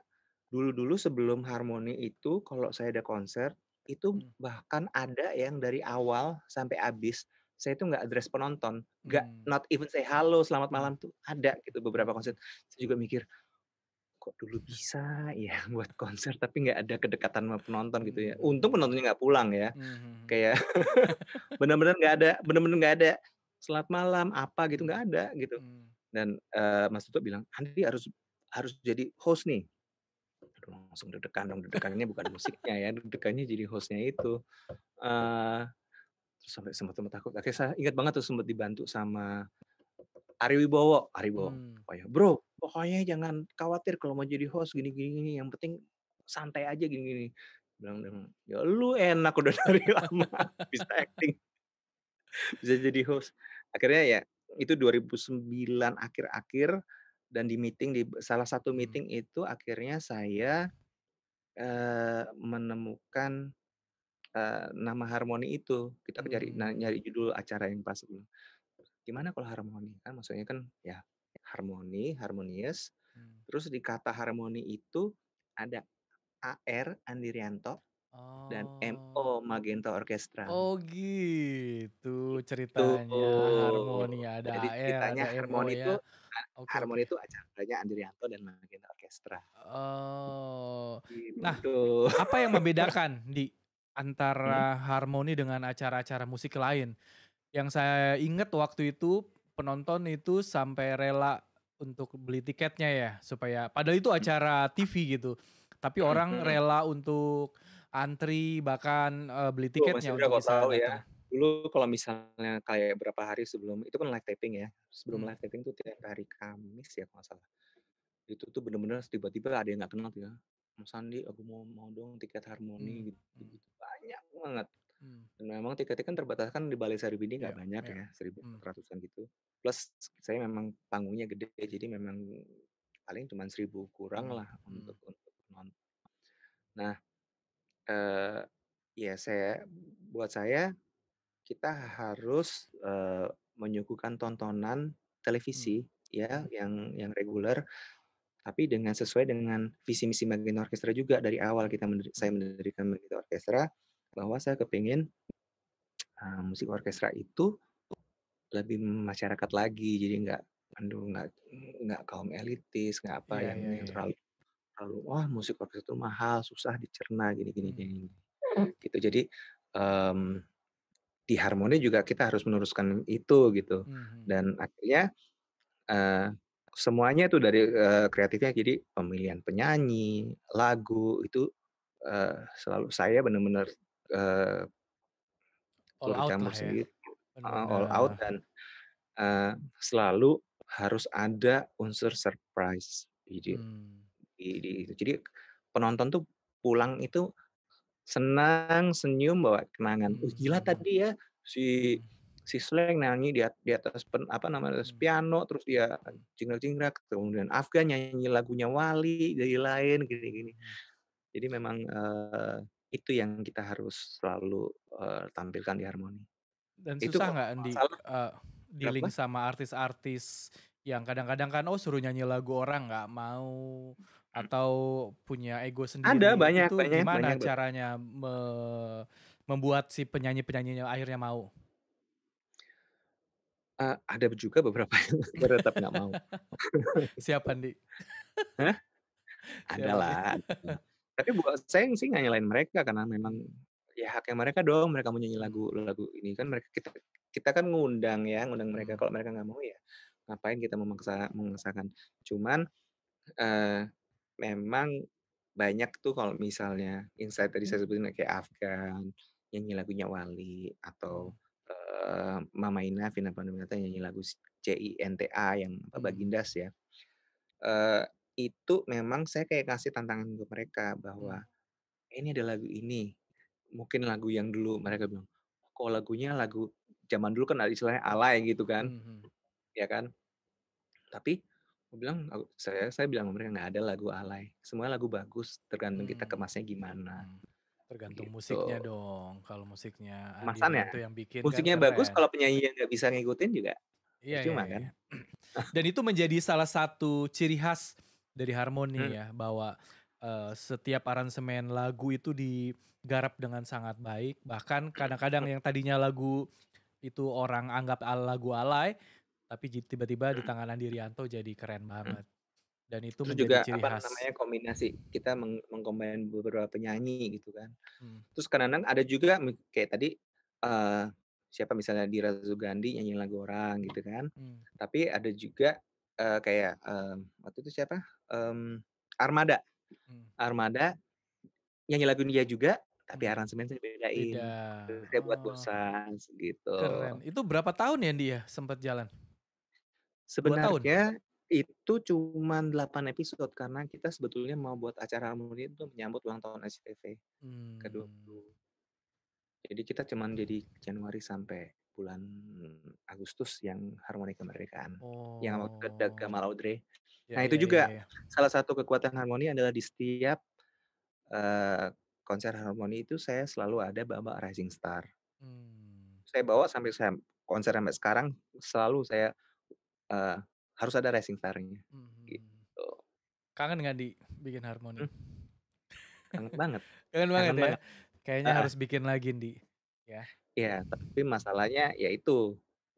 dulu-dulu sebelum Harmoni itu kalau saya ada konser, itu mhm, bahkan ada yang dari awal sampai habis, saya itu nggak address penonton, nggak mmm, not even say halo, selamat mhm malam tuh ada gitu beberapa mhm konser. Saya juga mikir, "Kok dulu bisa ya buat konser tapi nggak ada kedekatan sama penonton," gitu ya. mhm Untung mhm penontonnya nggak pulang ya, mhm mhm kayak bener-bener nggak ada, "Selamat malam," apa gitu, nggak ada gitu. mhm Dan, Mas Duto bilang, "Andi harus harus jadi host nih." Aduh langsung deg-degan dong, deg-degannya bukan musiknya ya, deg-degannya jadi host-nya itu. Eee, terus sampai sempet-sempet takut, akhirnya saya ingat banget tuh sempet dibantu sama Ari Wibowo, mmm, "Oh ya, Bro, pokoknya jangan khawatir kalau mau jadi host gini gini gini, yang penting santai aja gini gini." Bilang bilang, "Ya lu enak udah dari lama bisa acting, bisa jadi host." Akhirnya ya itu 2009 akhir-akhir dan di meeting di salah satu mhm meeting itu akhirnya saya, menemukan, nama Harmoni itu. Kita mmm, nyari judul acara yang pas, gimana kalau harmoni? Kan maksudnya kan ya harmoni, harmonious, mmm. terus di kata harmoni itu ada AR, Andi Rianto, dan Oh. MO, Magenta Orchestra. Oh gitu Tuh, ceritanya, Harmoni ada jadi AR, ceritanya ada MO harmoni ya. itu Oke oke. harmoni itu acaranya Andi Rianto dan Magenta Orchestra, Oh. Nah, gitu. apa yang membedakan antara Harmoni dengan acara-acara musik lain? Yang saya inget waktu itu penonton itu sampai rela untuk beli tiketnya ya, supaya padahal itu Mhm acara TV gitu, tapi mhm orang mhm. rela untuk antri bahkan, beli Tuh, Mas tiketnya Indra untuk kalau bisa tahu ya, datang. dulu kalau misalnya kayak berapa hari sebelum itu kan live taping ya, sebelum Mmm, live taping tuh tiap hari Kamis ya kalau nggak salah. Itu tuh bener-bener tiba-tiba ada yang nggak kenal tuh ya, "Mas Andi aku mau mau dong tiket mmm, Harmoni," mmm, gitu-gitu, banyak banget. mmm, Dan memang tiketnya kan terbatas kan di Balai Saribidi nggak iya banyak iya, ya, mmm, 1.400-an gitu. Plus saya memang panggungnya gede, jadi memang paling cuman 1.000 kurang mmm, lah mmm, untuk penonton. Nah, eee, ya buat saya kita harus, menyuguhkan tontonan Mmm, televisi ya yang reguler, tapi sesuai dengan visi misi Magenta Orkestra juga dari awal saya mhm, mendirikan Magenta Orkestra, bahwa saya kepingin, musik orkestra itu lebih masyarakat lagi. Jadi aduh nggak kaum elitis, nggak apa iya iya yang iya, terlalu terlalu, "Wah musik orkestra itu mahal, susah dicerna, gini gini mmm, gini." Gitu. Jadi, mmm di Harmoni juga kita harus meneruskan itu gitu, mhm, dan akhirnya, eee, semuanya tuh dari, kreatifnya jadi pemilihan penyanyi, lagu itu, selalu saya benar-benar, eee, all turut out campur lah ya, sendiri, heeh, all out bener-bener, dan, selalu harus ada unsur surprise mmm, jadi penonton tuh pulang itu senang, senyum, bawa kenangan, mhm gila mhm tadi ya si mhm, si Slank nyanyi di atas apa namanya, atas mmm, piano, terus dia mhm jingkrak-jingkrak, kemudian Afgan nyanyi lagunya Wali, dari Lain, gini-gini. mhm, Jadi memang, itu yang kita harus selalu, tampilkan di Harmoni. dan Itu susah kalau nggak nggak Andi, salah dealing kenapa? sama artis-artis yang kadang-kadang kan, oh suruh nyanyi lagu orang nggak mau, atau punya ego Ada, sendiri, banyak itu banyak gimana banyak caranya membuat si penyanyi-penyanyinya akhirnya mau? ada juga beberapa yang tetap nggak mau. Siapa Andi? Hah? Ada Siapa lah, nih? ada. Tapi buat saya sih nggak nyalain mereka karena memang Mmm, ya haknya mereka dong, mereka mau nyanyi mhm lagu ini kan kita kita kan ngundang ya, ngundang mereka, mhm kalau mereka nggak mau ya ngapain kita memaksakan. Cuman, eee, memang banyak tuh kalau misalnya Insight tadi saya sebutin kayak Afgan, nyanyi lagunya Wali atau, mhm Mama Ina, Vina Panduwinata nyanyi lagu CINTA yang apa, mhm Bagindas ya. Eee, itu memang saya kayak kasih tantangan ke mereka bahwa, mhm "Ini ada lagu ini." Mungkin lagu yang dulu mereka bilang, "Kok lagunya lagu zaman dulu kan ada istilahnya alay," gitu kan, mhm ya kan. Tapi aku bilang saya bilang sama mereka, "Nggak ada lagu alay, semua lagu bagus, tergantung kita mhm kemasnya gimana." mhm. Tergantung musiknya Gitu. dong, kalau musiknya Andi Kemasannya, Rianto yang bikin kan musiknya bagus keren. kalau penyanyi yang nggak bisa ngikutin juga Iya iya percuma iya kan. iya. Dan itu menjadi salah satu ciri khas dari Mhm, Harmoni ya, bahwa, setiap aransemen lagu itu digarap dengan sangat baik, bahkan kadang-kadang mhm, yang tadinya lagu itu orang anggap lagu alay, tapi tiba-tiba di mhm, tangan Andi Rianto jadi keren mhm. banget, dan itu Terus menjadi juga ciri apa khas. namanya, kombinasi kita beberapa penyanyi gitu kan. Mmm, Terus kadang-kadang ada juga kayak tadi, eee, siapa misalnya Dira Sugandi nyanyiin lagu orang gitu kan. mmm, Tapi ada juga, kayak, waktu itu siapa, Armada. mmm, Armada nyanyi lagu dia juga, tapi mmm, aransemen saya beda, bedain. Saya buat oh, bosan gitu. keren. Itu berapa tahun ya, Andi, ya, sempet jalan? 2 tahun? Sebenarnya itu cuman 8 episode karena kita sebetulnya mau buat acara Harmoni itu menyambut ulang tahun SCTV Mmm, ke-20. Jadi kita cuman jadi Januari sampai bulan Agustus yang Harmoni Kemerdekaan, yang waktu itu ada oh, Gamal Audrey. ya Nah itu ya ya juga ya, salah satu kekuatan Harmoni adalah di setiap, konser Harmoni itu saya selalu ada bawa Rising Star. mmm, Saya bawa sampai saya konser sampai sekarang selalu saya, eee, harus ada Rising Star-nya, mhm. gitu. Kangen nggak Di, bikin harmoni? Mmm, kangen banget Kangen banget kangen ya? banget, Kayaknya heeh. harus bikin lagi Di, ya. Iya, tapi masalahnya ya itu,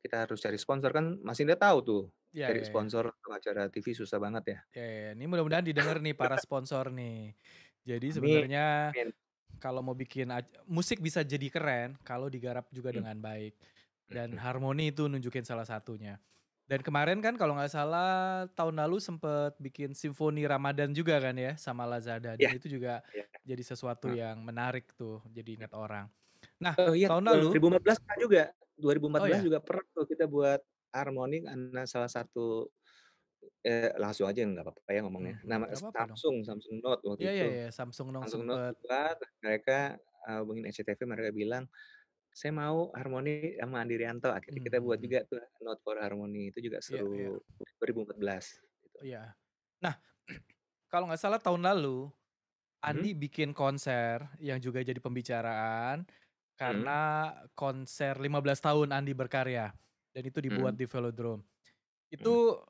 kita harus cari sponsor kan Mas Indra tahu tuh, Iya cari iya iya. sponsor untuk acara TV susah banget ya. Iya iya, ini mudah-mudahan didengar nih para sponsor nih. Jadi Amin sebenarnya amin. kalau mau bikin musik bisa jadi keren kalau digarap juga Mhm dengan baik, dan mhm. harmoni itu nunjukin salah satunya. Dan kemarin kan kalau nggak salah tahun lalu sempet bikin simfoni Ramadan juga kan ya sama Lazada, dan Iya itu juga iya, jadi sesuatu heeh. yang menarik tuh, jadi ingat orang. Nah, Oh iya tahun lalu 2014 pernah juga, dua ribu empat oh belas ya? juga pernah tuh kita buat harmoni karena salah satu langsung aja nggak apa-apa ya ngomongnya. Nama Nggak apa-apa dong. Samsung Note waktu Iya iya itu. iya, Samsung Note Samsung Note sempet buat, mereka, hubungin SCTV mereka bilang, "Saya mau harmoni sama Andi Rianto," akhirnya kita buat mhm, juga tuh Note for Harmony itu juga iya iya, seru, 2014 gitu. iya. Nah, kalau nggak salah tahun lalu Mhm, Andi bikin konser yang juga jadi pembicaraan mhm, karena konser 15 tahun Andi berkarya dan itu dibuat mhm, di Velodrome. mhm. Itu,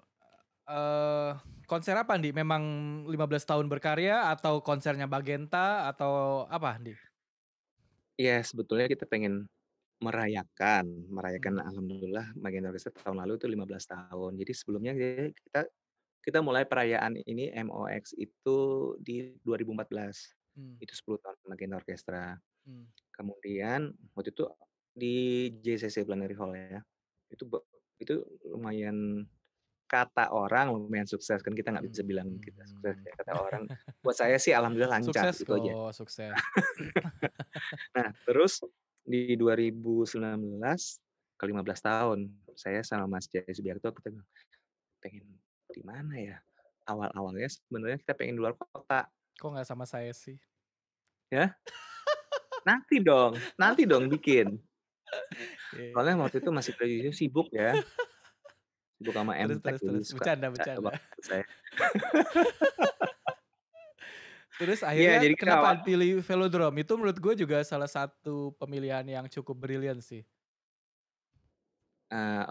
eee, konser apa Andi? Memang 15 tahun berkarya atau konsernya Bagenta atau apa Andi? Iya, sebetulnya kita pengen merayakan merayakan Mhm, alhamdulillah Magenta Orkestra tahun lalu itu 15 tahun. Jadi sebelumnya kita kita mulai perayaan ini MOX itu di 2014. mmm, Itu 10 tahun Magenta Orkestra. mmm. Kemudian waktu itu di JCC Plenary Hall ya. Itu itu lumayan kata orang lumayan sukses, kan kita nggak bisa Mhm bilang kita sukses mhm. ya, kata orang. Buat saya sih alhamdulillah lancar, Sukses itu aja. kok, sukses. Nah, terus di 2019 ke-15 tahun, saya sama Mas Jaya Subiakto kita bilang, "Pengen di mana ya?" Awal-awalnya sebenarnya kita pengen di luar kota, Kok nggak sama saya sih? ya. Nanti dong bikin. Iya. Soalnya waktu itu masih Prejudis sibuk ya, sibuk sama Terus MTek terus jadi terus, suka bercanda baca bercanda. waktu saya. Terus Iya, akhirnya jadi kita kenapa pilih Velodrome? Itu menurut gue juga salah satu pemilihan yang cukup brilian sih.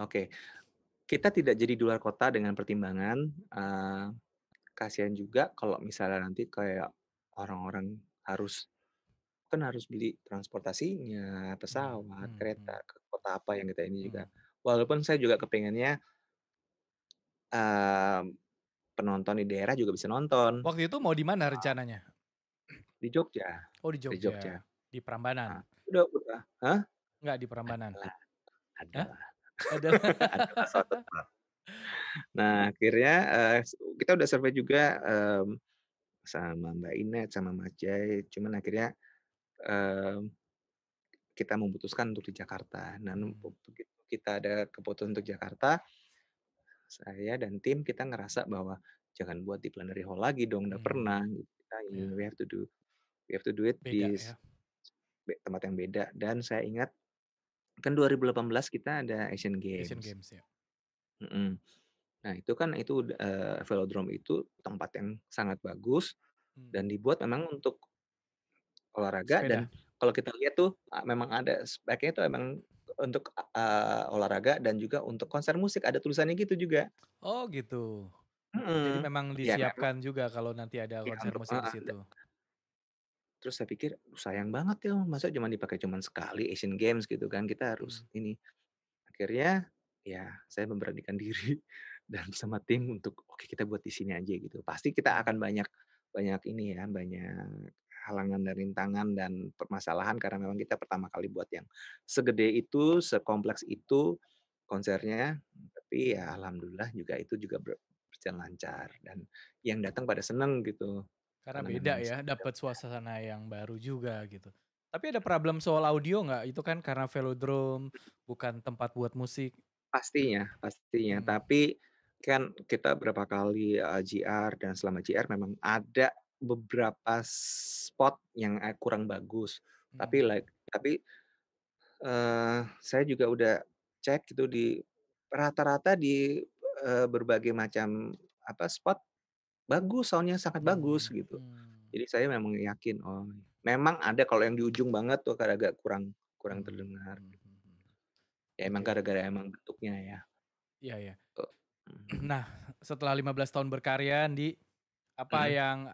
oke. Kita tidak jadi di luar kota dengan pertimbangan, kasihan juga kalau misalnya nanti kayak orang-orang harus kan harus beli transportasinya, Mmm, pesawat, mhm kereta, mhm ke kota apa yang kita ini juga. mhm. Walaupun saya juga kepengennya, mmm, penonton di daerah juga bisa nonton, Waktu itu mau di mana rencananya? di Jogja Oh di di Jogja. Jogja, di Prambanan? Heeh, udah hah? Enggak di Prambanan? Adalah Hah? adalah Adalah adalah suatu tempat. Nah, akhirnya, kita udah survei juga, sama Mbak Inet, sama Mas Jai, cuman akhirnya, mmm, kita memutuskan untuk di Jakarta. Nah, Mmm, begitu kita ada keputusan untuk Jakarta, saya dan tim kita ngerasa bahwa jangan buat di plenary hall lagi dong, udah pernah mmm, gitu. Kita ingin iya, we have to do it beda di ya, tempat yang beda dan saya ingat kan 2018 kita ada Asian Asian Games, Games ya. mhm. Nah itu kan itu, velodrome itu tempat yang sangat bagus Mmm, dan dibuat memang untuk olahraga sepeda? dan kalau kita lihat tuh, memang ada speknya itu emang untuk, olahraga dan juga untuk konser musik, ada tulisannya gitu juga. Oh gitu. Jadi Mhm. memang Ya memang disiapkan juga kalau nanti ada ya konser untuk musik di situ? terus saya pikir, sayang banget ya masa cuman dipakai cuman sekali Asian Games gitu kan, kita Mmm, harus ini. Akhirnya, ya saya memberanikan diri dan bersama tim untuk, "Oke kita buat di sini aja," gitu. Pasti kita mmm. akan banyak banyak ini ya, banyak halangan dan rintangan dan permasalahan karena memang kita pertama kali buat yang segede itu, sekompleks itu konsernya, tapi ya alhamdulillah juga itu juga berjalan lancar dan yang datang pada seneng gitu, Karena karena beda memang ya, dapat suasana yang baru juga gitu. Tapi ada problem soal audio nggak? Itu kan karena velodrome, bukan tempat buat musik. pastinya pastinya. Mmm, Tapi kan kita berapa kali, JR dan selama JR memang ada beberapa spot yang, kurang bagus. mhm. Tapi, saya juga udah cek gitu di rata-rata di, berbagai macam apa, spot bagus, soundnya sangat bagus Mmm, gitu. mmm. Jadi saya memang yakin, oh memang ada kalau yang di ujung banget tuh agak kurang kurang Mmm, terdengar. mhm mhm. Ya emang Oke, gara-gara emang bentuknya ya, iya iya. tuh. Mhm. Nah, setelah 15 tahun berkarya Andi, apa Mhm. yang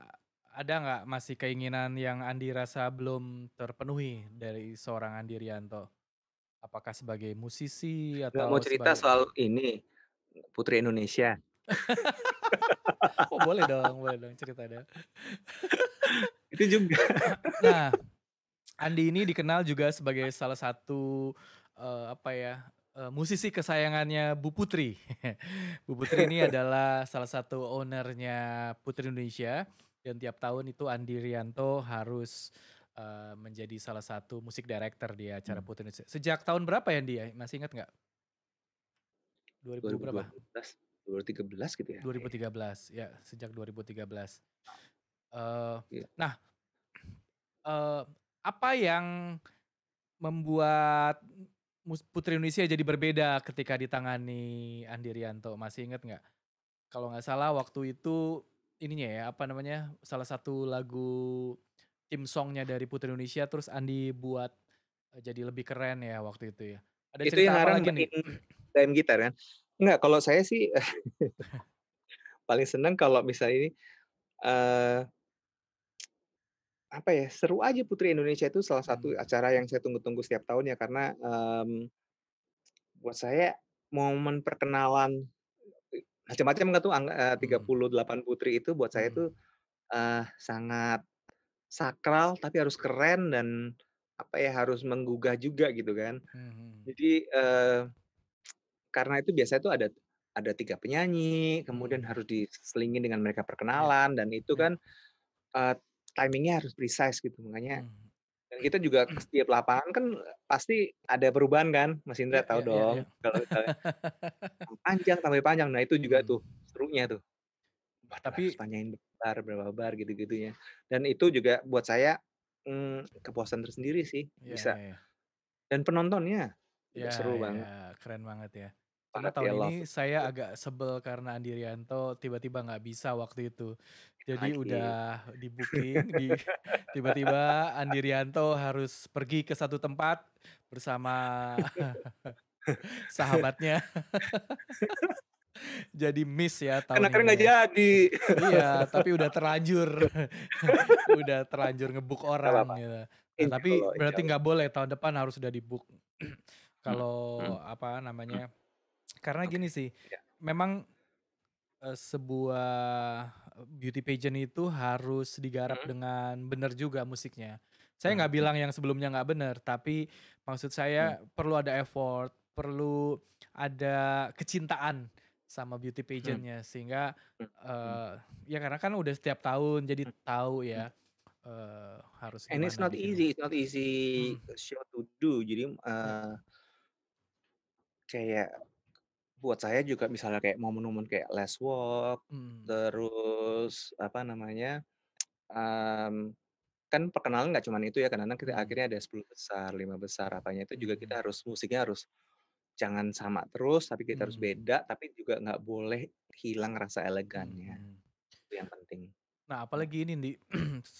ada nggak masih keinginan yang Andi rasa belum terpenuhi dari seorang Andi Rianto? Apakah sebagai musisi Nggak mau atau cerita sebagai soal ini, Putri Indonesia. oh boleh dong cerita dong. Itu juga. Nah, Andi ini dikenal juga sebagai salah satu, apa ya, musisi kesayangannya Bu Putri. Bu Putri ini adalah salah satu owner-nya Putri Indonesia dan tiap tahun itu Andi Rianto harus, menjadi salah satu musik director di acara Mmm, Putri Indonesia. Sejak tahun berapa ya Andi ya? Masih ingat nggak? 2000 berapa? 2012, 2013 gitu ya kayaknya. 2013, ya sejak 2013. Eee, Iya. nah, eee, apa yang membuat Putri Indonesia jadi berbeda ketika ditangani Andi Rianto, masih inget nggak? Kalau nggak salah waktu itu ininya ya, apa namanya, salah satu lagu theme song-nya dari Putri Indonesia terus Andi buat, jadi lebih keren ya waktu itu ya. Ada Itu cerita yang apa ngarang lagi Mbak nih? In Gitar kan? Enggak, kalau saya sih paling seneng kalau misalnya ini, eee, apa ya, seru aja Putri Indonesia itu salah satu Mmm, acara yang saya tunggu-tunggu setiap tahun ya karena, buat saya momen perkenalan macam-macam kan tuh 38 mhm, putri itu buat saya mhm, tuh, sangat sakral tapi harus keren dan apa ya, harus menggugah juga gitu kan. mhm, Jadi, karena itu biasanya tuh ada 3 penyanyi, kemudian mhm, harus diselingin dengan mereka iya, perkenalan dan itu iya, kan, eee, timing-nya harus precise gitu. Makanya mmm, dan kita juga ke setiap lapangan kan pasti ada perubahan kan, Mas Indra iya, tahu iya, iya, dong iya. kalau misalnya panjang tambah panjang, nah itu juga Mmm, tuh serunya tuh. Waduh harus tapi panjangin berapa bar gitu-gitunya. Dan itu juga buat saya, kepuasan tersendiri sih, iya, bisa iya, iya. dan penontonnya juga Iya, seru iya, banget. keren banget ya. Cuma Party tahun ini Love saya agak sebel karena Andi Rianto tiba-tiba nggak bisa waktu itu. Jadi udah lagi. di-booking, tiba-tiba Andi Rianto harus pergi ke satu tempat bersama sahabatnya, jadi miss ya Kan tahun akhirnya ini nggak ya. jadi. Iya, tapi udah terlanjur, udah terlanjur nge-book Nggak orang apa-apa, gitu. Nah, tapi insya berarti Allah. nggak boleh tahun depan harus udah di-book. Mhm Kalau mhm apa mhm, namanya, karena oke, gini sih, iya, memang, sebuah beauty pageant itu harus digarap mhm, dengan benar juga musiknya. Saya nggak mhm bilang yang sebelumnya nggak benar, tapi maksud mhm saya perlu ada effort, perlu ada kecintaan sama beauty mhm pageant-nya sehingga, mhm mhm eee, ya karena kan udah setiap tahun jadi mhm tahu mhm. ya, harus And it's gimana not bikinnya. easy, it's not easy Mhm, show to do. Jadi, iya, kayak buat saya juga misalnya kayak momen-momen kayak Last Walk, mhm, terus apa namanya, mmm, kan perkenalan nggak cuman itu ya, kadang-kadang kita mhm, akhirnya ada 10 besar, 5 besar, apanya itu juga mhm, kita harus musiknya harus jangan sama terus, tapi kita harus mhm, beda, tapi juga nggak boleh hilang rasa elegannya, mhm. itu yang penting. Nah, Mhm apalagi ini nih,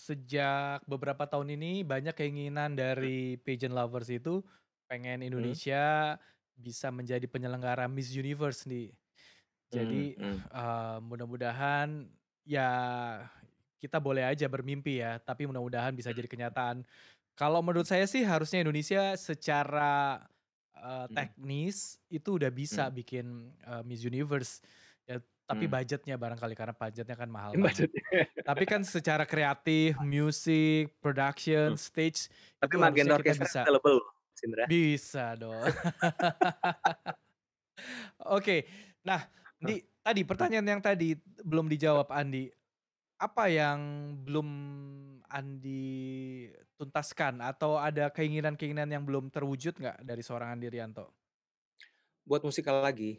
sejak beberapa tahun ini banyak keinginan mhm dari pageant lovers itu pengen mhm Indonesia bisa menjadi penyelenggara Miss Universe nih. mhm Jadi, mhm mudah-mudahan ya kita boleh aja bermimpi ya, tapi mudah-mudahan bisa jadi kenyataan. Kalau menurut saya sih harusnya Indonesia secara, mhm teknis itu udah bisa mhm bikin, Miss Universe. Ya, tapi mhm. budgetnya barangkali karena budgetnya kan mahal banget. Maksudnya Tapi kan secara kreatif, musik, production, mhm, stage, tapi itu harusnya Magenta kita Orkestra bisa available loh, Mas Indra. bisa dong. Oke. Nah, Heeh, tadi pertanyaan yang tadi belum dijawab Andi, apa yang belum Andi tuntaskan atau ada keinginan-keinginan yang belum terwujud nggak dari seorang Andi Rianto buat musikal lagi.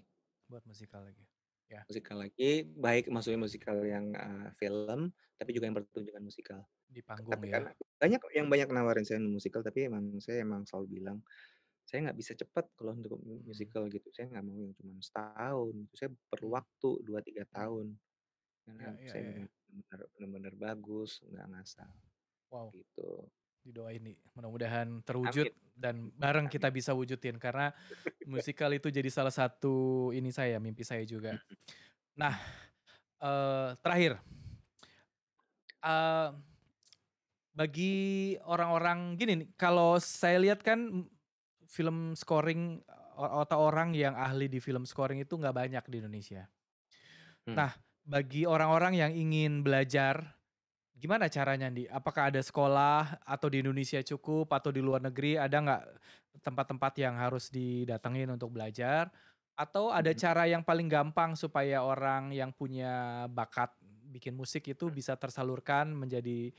buat musikal lagi? Ya, Musikal lagi, baik maksudnya musikal yang, film, tapi juga yang pertunjukan musikal. di panggung Tapi ya? kan banyak kok yang banyak nawarin saya musikal, tapi emang saya emang selalu bilang, "Saya nggak bisa cepat kalau untuk Mhm. musikal gitu, saya nggak mau yang cuma setahun, saya perlu Mmm, waktu 2 3 mhm. tahun, karena Ya, ya, saya ya, ya. memang bener-bener bagus, nggak ngasal." Wow. Gitu. Didoain nih, mudah-mudahan terwujud Amin dan bareng amin. kita bisa wujudin karena musikal itu jadi salah satu ini saya, mimpi saya juga. Mhm Nah, mhm terakhir, eee, bagi orang-orang gini nih, kalau saya lihat kan, film scoring atau orang yang ahli di film scoring itu nggak banyak di Indonesia. mhm Nah, bagi orang-orang yang ingin belajar, gimana caranya nih? Apakah ada sekolah atau di Indonesia cukup atau di luar negeri ada nggak tempat-tempat yang harus didatengin untuk belajar? Atau ada mhm cara yang paling gampang supaya orang yang punya bakat bikin musik itu bisa tersalurkan menjadi,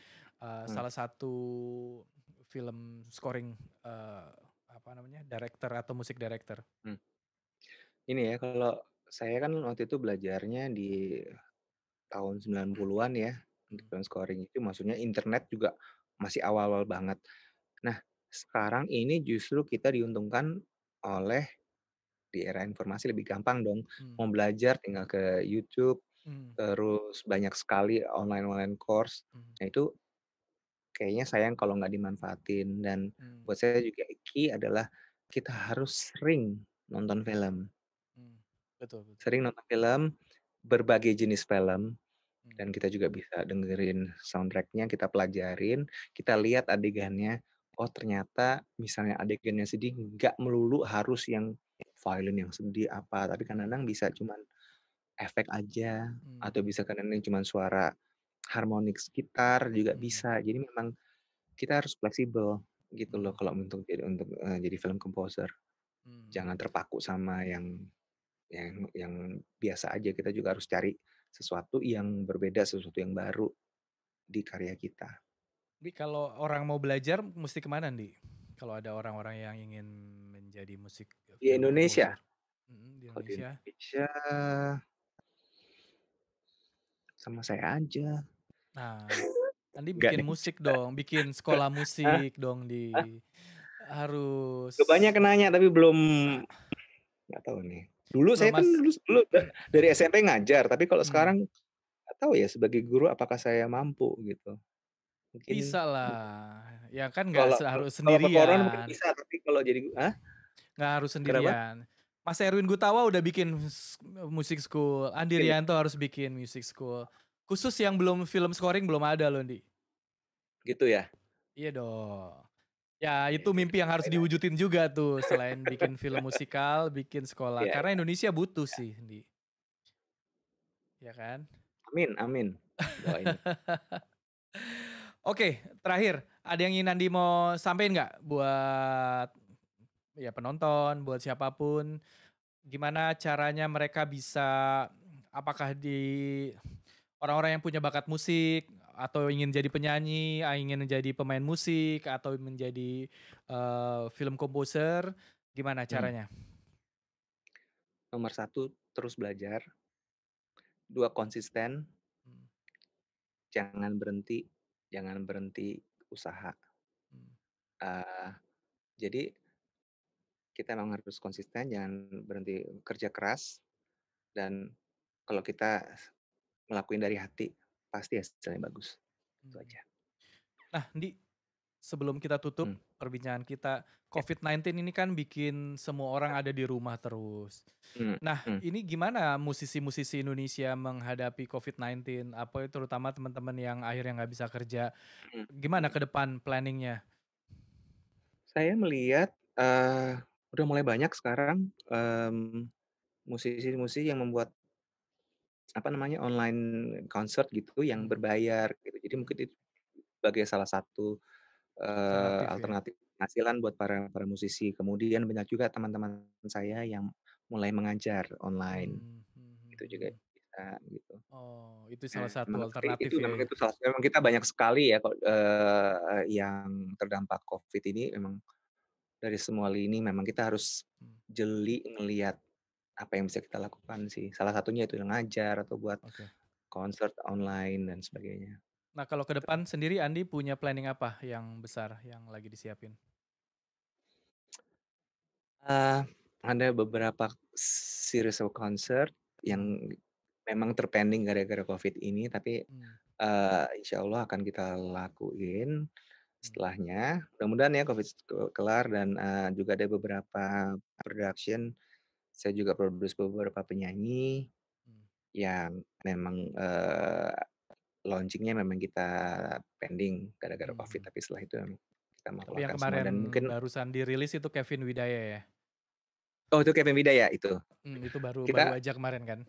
mhm salah satu film scoring, eee, apa namanya, director atau musik director? mhm. Ini ya, kalau saya kan waktu itu belajarnya di tahun 90-an ya, untuk Mhm, film scoring itu maksudnya internet juga masih awal-awal banget. Nah, sekarang ini justru kita diuntungkan oleh di era informasi lebih gampang dong, mmm, mau belajar tinggal ke YouTube, Mmm, terus banyak sekali online-online course. mhm, Nah itu kayaknya sayang kalau nggak dimanfaatin dan mmm, buat saya juga key adalah kita harus sering nonton film. mmm, betul betul, Sering nonton film, berbagai jenis film, mmm, dan kita juga bisa dengerin soundtrack-nya, kita pelajarin, kita lihat adegannya, oh ternyata misalnya adegannya sedih nggak melulu harus yang violin yang sedih apa, tapi mmm, kadang-kadang bisa cuman efek aja, atau mmm, bisa kadang-kadang cuman suara harmonik gitar juga mmm, bisa. Jadi memang kita harus fleksibel gitu loh mmm, kalau jadi film komposer. mmm. Jangan terpaku sama yang biasa aja, kita juga harus cari sesuatu yang berbeda, sesuatu yang baru di karya kita. Tapi kalau orang mau belajar musti ke mana, Ndi? Kalau ada orang-orang yang ingin menjadi Di film Indonesia, composer? Mhm, di kalau di Indonesia? Indonesia sama saya aja, Nah, Andi nggak bikin ada yang musik bisa. dong, bikin sekolah Hah? musik dong, Hah? harus Udah banyak yang nanya tapi belum nggak tahu nih. Dulu belum saya kan Mas, dulu dari SMP ngajar, tapi kalau mmm, sekarang nggak tahu ya sebagai guru apakah saya mampu gitu. Mungkin bisa lah, ya kan nggak kalau harus kalau ke koron mungkin sendirian, bisa, tapi kalau jadi nggak harus kenapa? sendirian. Mas Erwin Gutawa udah bikin music school, Andi Mungkin ya, Rianto harus bikin music school. Khusus yang belum film scoring belum ada loh, Ndi. gitu ya? Iya dong. Ya Ya itu itu mimpi yang harus doain aja. diwujudin juga tuh, selain bikin film musikal, bikin sekolah. Iya Karena iya, Indonesia butuh sih, Ndi, ya kan? amin amin, doain. Oke, terakhir, ada yang ingin Andi mau sampein nggak buat ya penonton, buat siapapun, gimana caranya mereka bisa apakah di orang-orang yang punya bakat musik atau ingin jadi penyanyi, ingin menjadi pemain musik atau menjadi, film komposer, gimana Mmm, caranya? nomor satu terus belajar, 2 konsisten, Mmm, jangan berhenti usaha. mmm, Eee, jadi kita memang harus konsisten, jangan berhenti kerja keras, dan kalau kita ngelakuin dari hati, pasti hasilnya bagus, itu mhm. aja. Nah, Ndi, sebelum kita tutup Mmm, perbincangan kita, ya, COVID-19 ini kan bikin semua orang ada di rumah terus. mhm Nah, mhm ini gimana musisi-musisi Indonesia menghadapi COVID-19? Apa terutama teman-teman yang akhirnya nggak bisa kerja, mhm gimana mhm. ke depan planning-nya? Saya melihat, udah mulai banyak sekarang, musisi-musisi yang membuat, apa namanya, online concert gitu yang Mmm, berbayar gitu. Jadi mhm, mungkin itu sebagai salah satu, alternatif ya? alternatif penghasilan buat para para musisi. Kemudian banyak juga teman-teman saya yang mulai mengajar online, Mmm, mhm itu juga mhm. bisa gitu. Oh, itu salah satu Memang tapi alternatif itu ya? memang itu salah memang kita banyak sekali ya kok, yang terdampak Covid ini memang dari semua lini memang kita harus Mmm, jeli ngelihat apa yang bisa kita lakukan sih. Salah satunya itu ngajar atau buat oke. konser online dan sebagainya, Nah, kalau ke gitu. depan sendiri Andi punya planning apa yang besar yang lagi disiapin? Eee, ada beberapa series of concert Mmm, yang memang terpending gara-gara Covid ini, tapi, mmm, insyaallah akan kita lakuin mmm, setelahnya. Mudah-mudahan ya Covid kelar dan, juga ada beberapa production, saya juga produce beberapa penyanyi mmm, yang memang, launching-nya memang kita pending gara-gara Covid, mhm. tapi setelah itu memang kita mau Tapi yang keluarkan semua kemarin dan mungkin barusan dirilis itu Kevin Wiedaya ya? oh itu Kevin Bida ya itu? Itu baru baru Kita aja kemarin kan?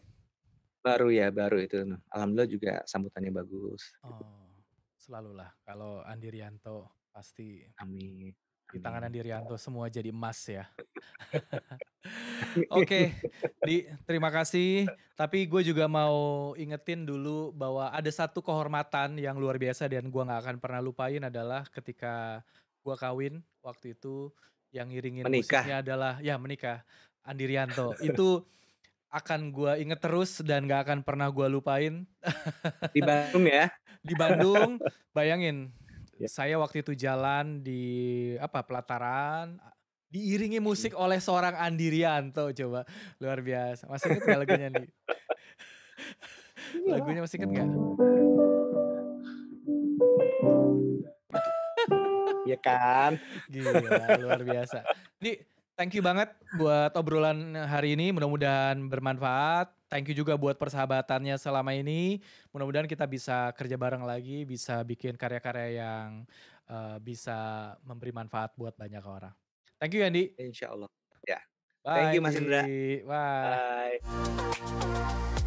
baru ya, baru itu. Alhamdulillah juga sambutannya bagus, gitu. Oh, selalulah kalau Andi Rianto pasti Amin di tangan amin. Andi Rianto semua jadi emas ya. Oke, terima kasih. Tapi gue juga mau ingetin dulu bahwa ada satu kehormatan yang luar biasa dan gue nggak akan pernah lupain adalah ketika gue kawin waktu itu yang ngiringin Menikah musiknya adalah ya menikah Andi Rianto. Itu akan gue inget terus dan gak akan pernah gue lupain. di Bandung ya? Di Bandung, bayangin Ya, saya waktu itu jalan di apa, pelataran, diiringi mhm. musik oleh seorang Andi Rianto coba, luar biasa. Masih inget nggak lagunya, Andi? Iyalah. Lagunya masih inget nggak? Iya kan? Gila, luar biasa. Jadi, thank you banget buat obrolan hari ini, mudah-mudahan bermanfaat. Thank you juga buat persahabatannya selama ini. Mudah-mudahan kita bisa kerja bareng lagi, bisa bikin karya-karya yang, bisa memberi manfaat buat banyak orang. Thank you, Yandi. Insya Allah. Ya. Thank you Mas Indra. Bye. Bye. Bye.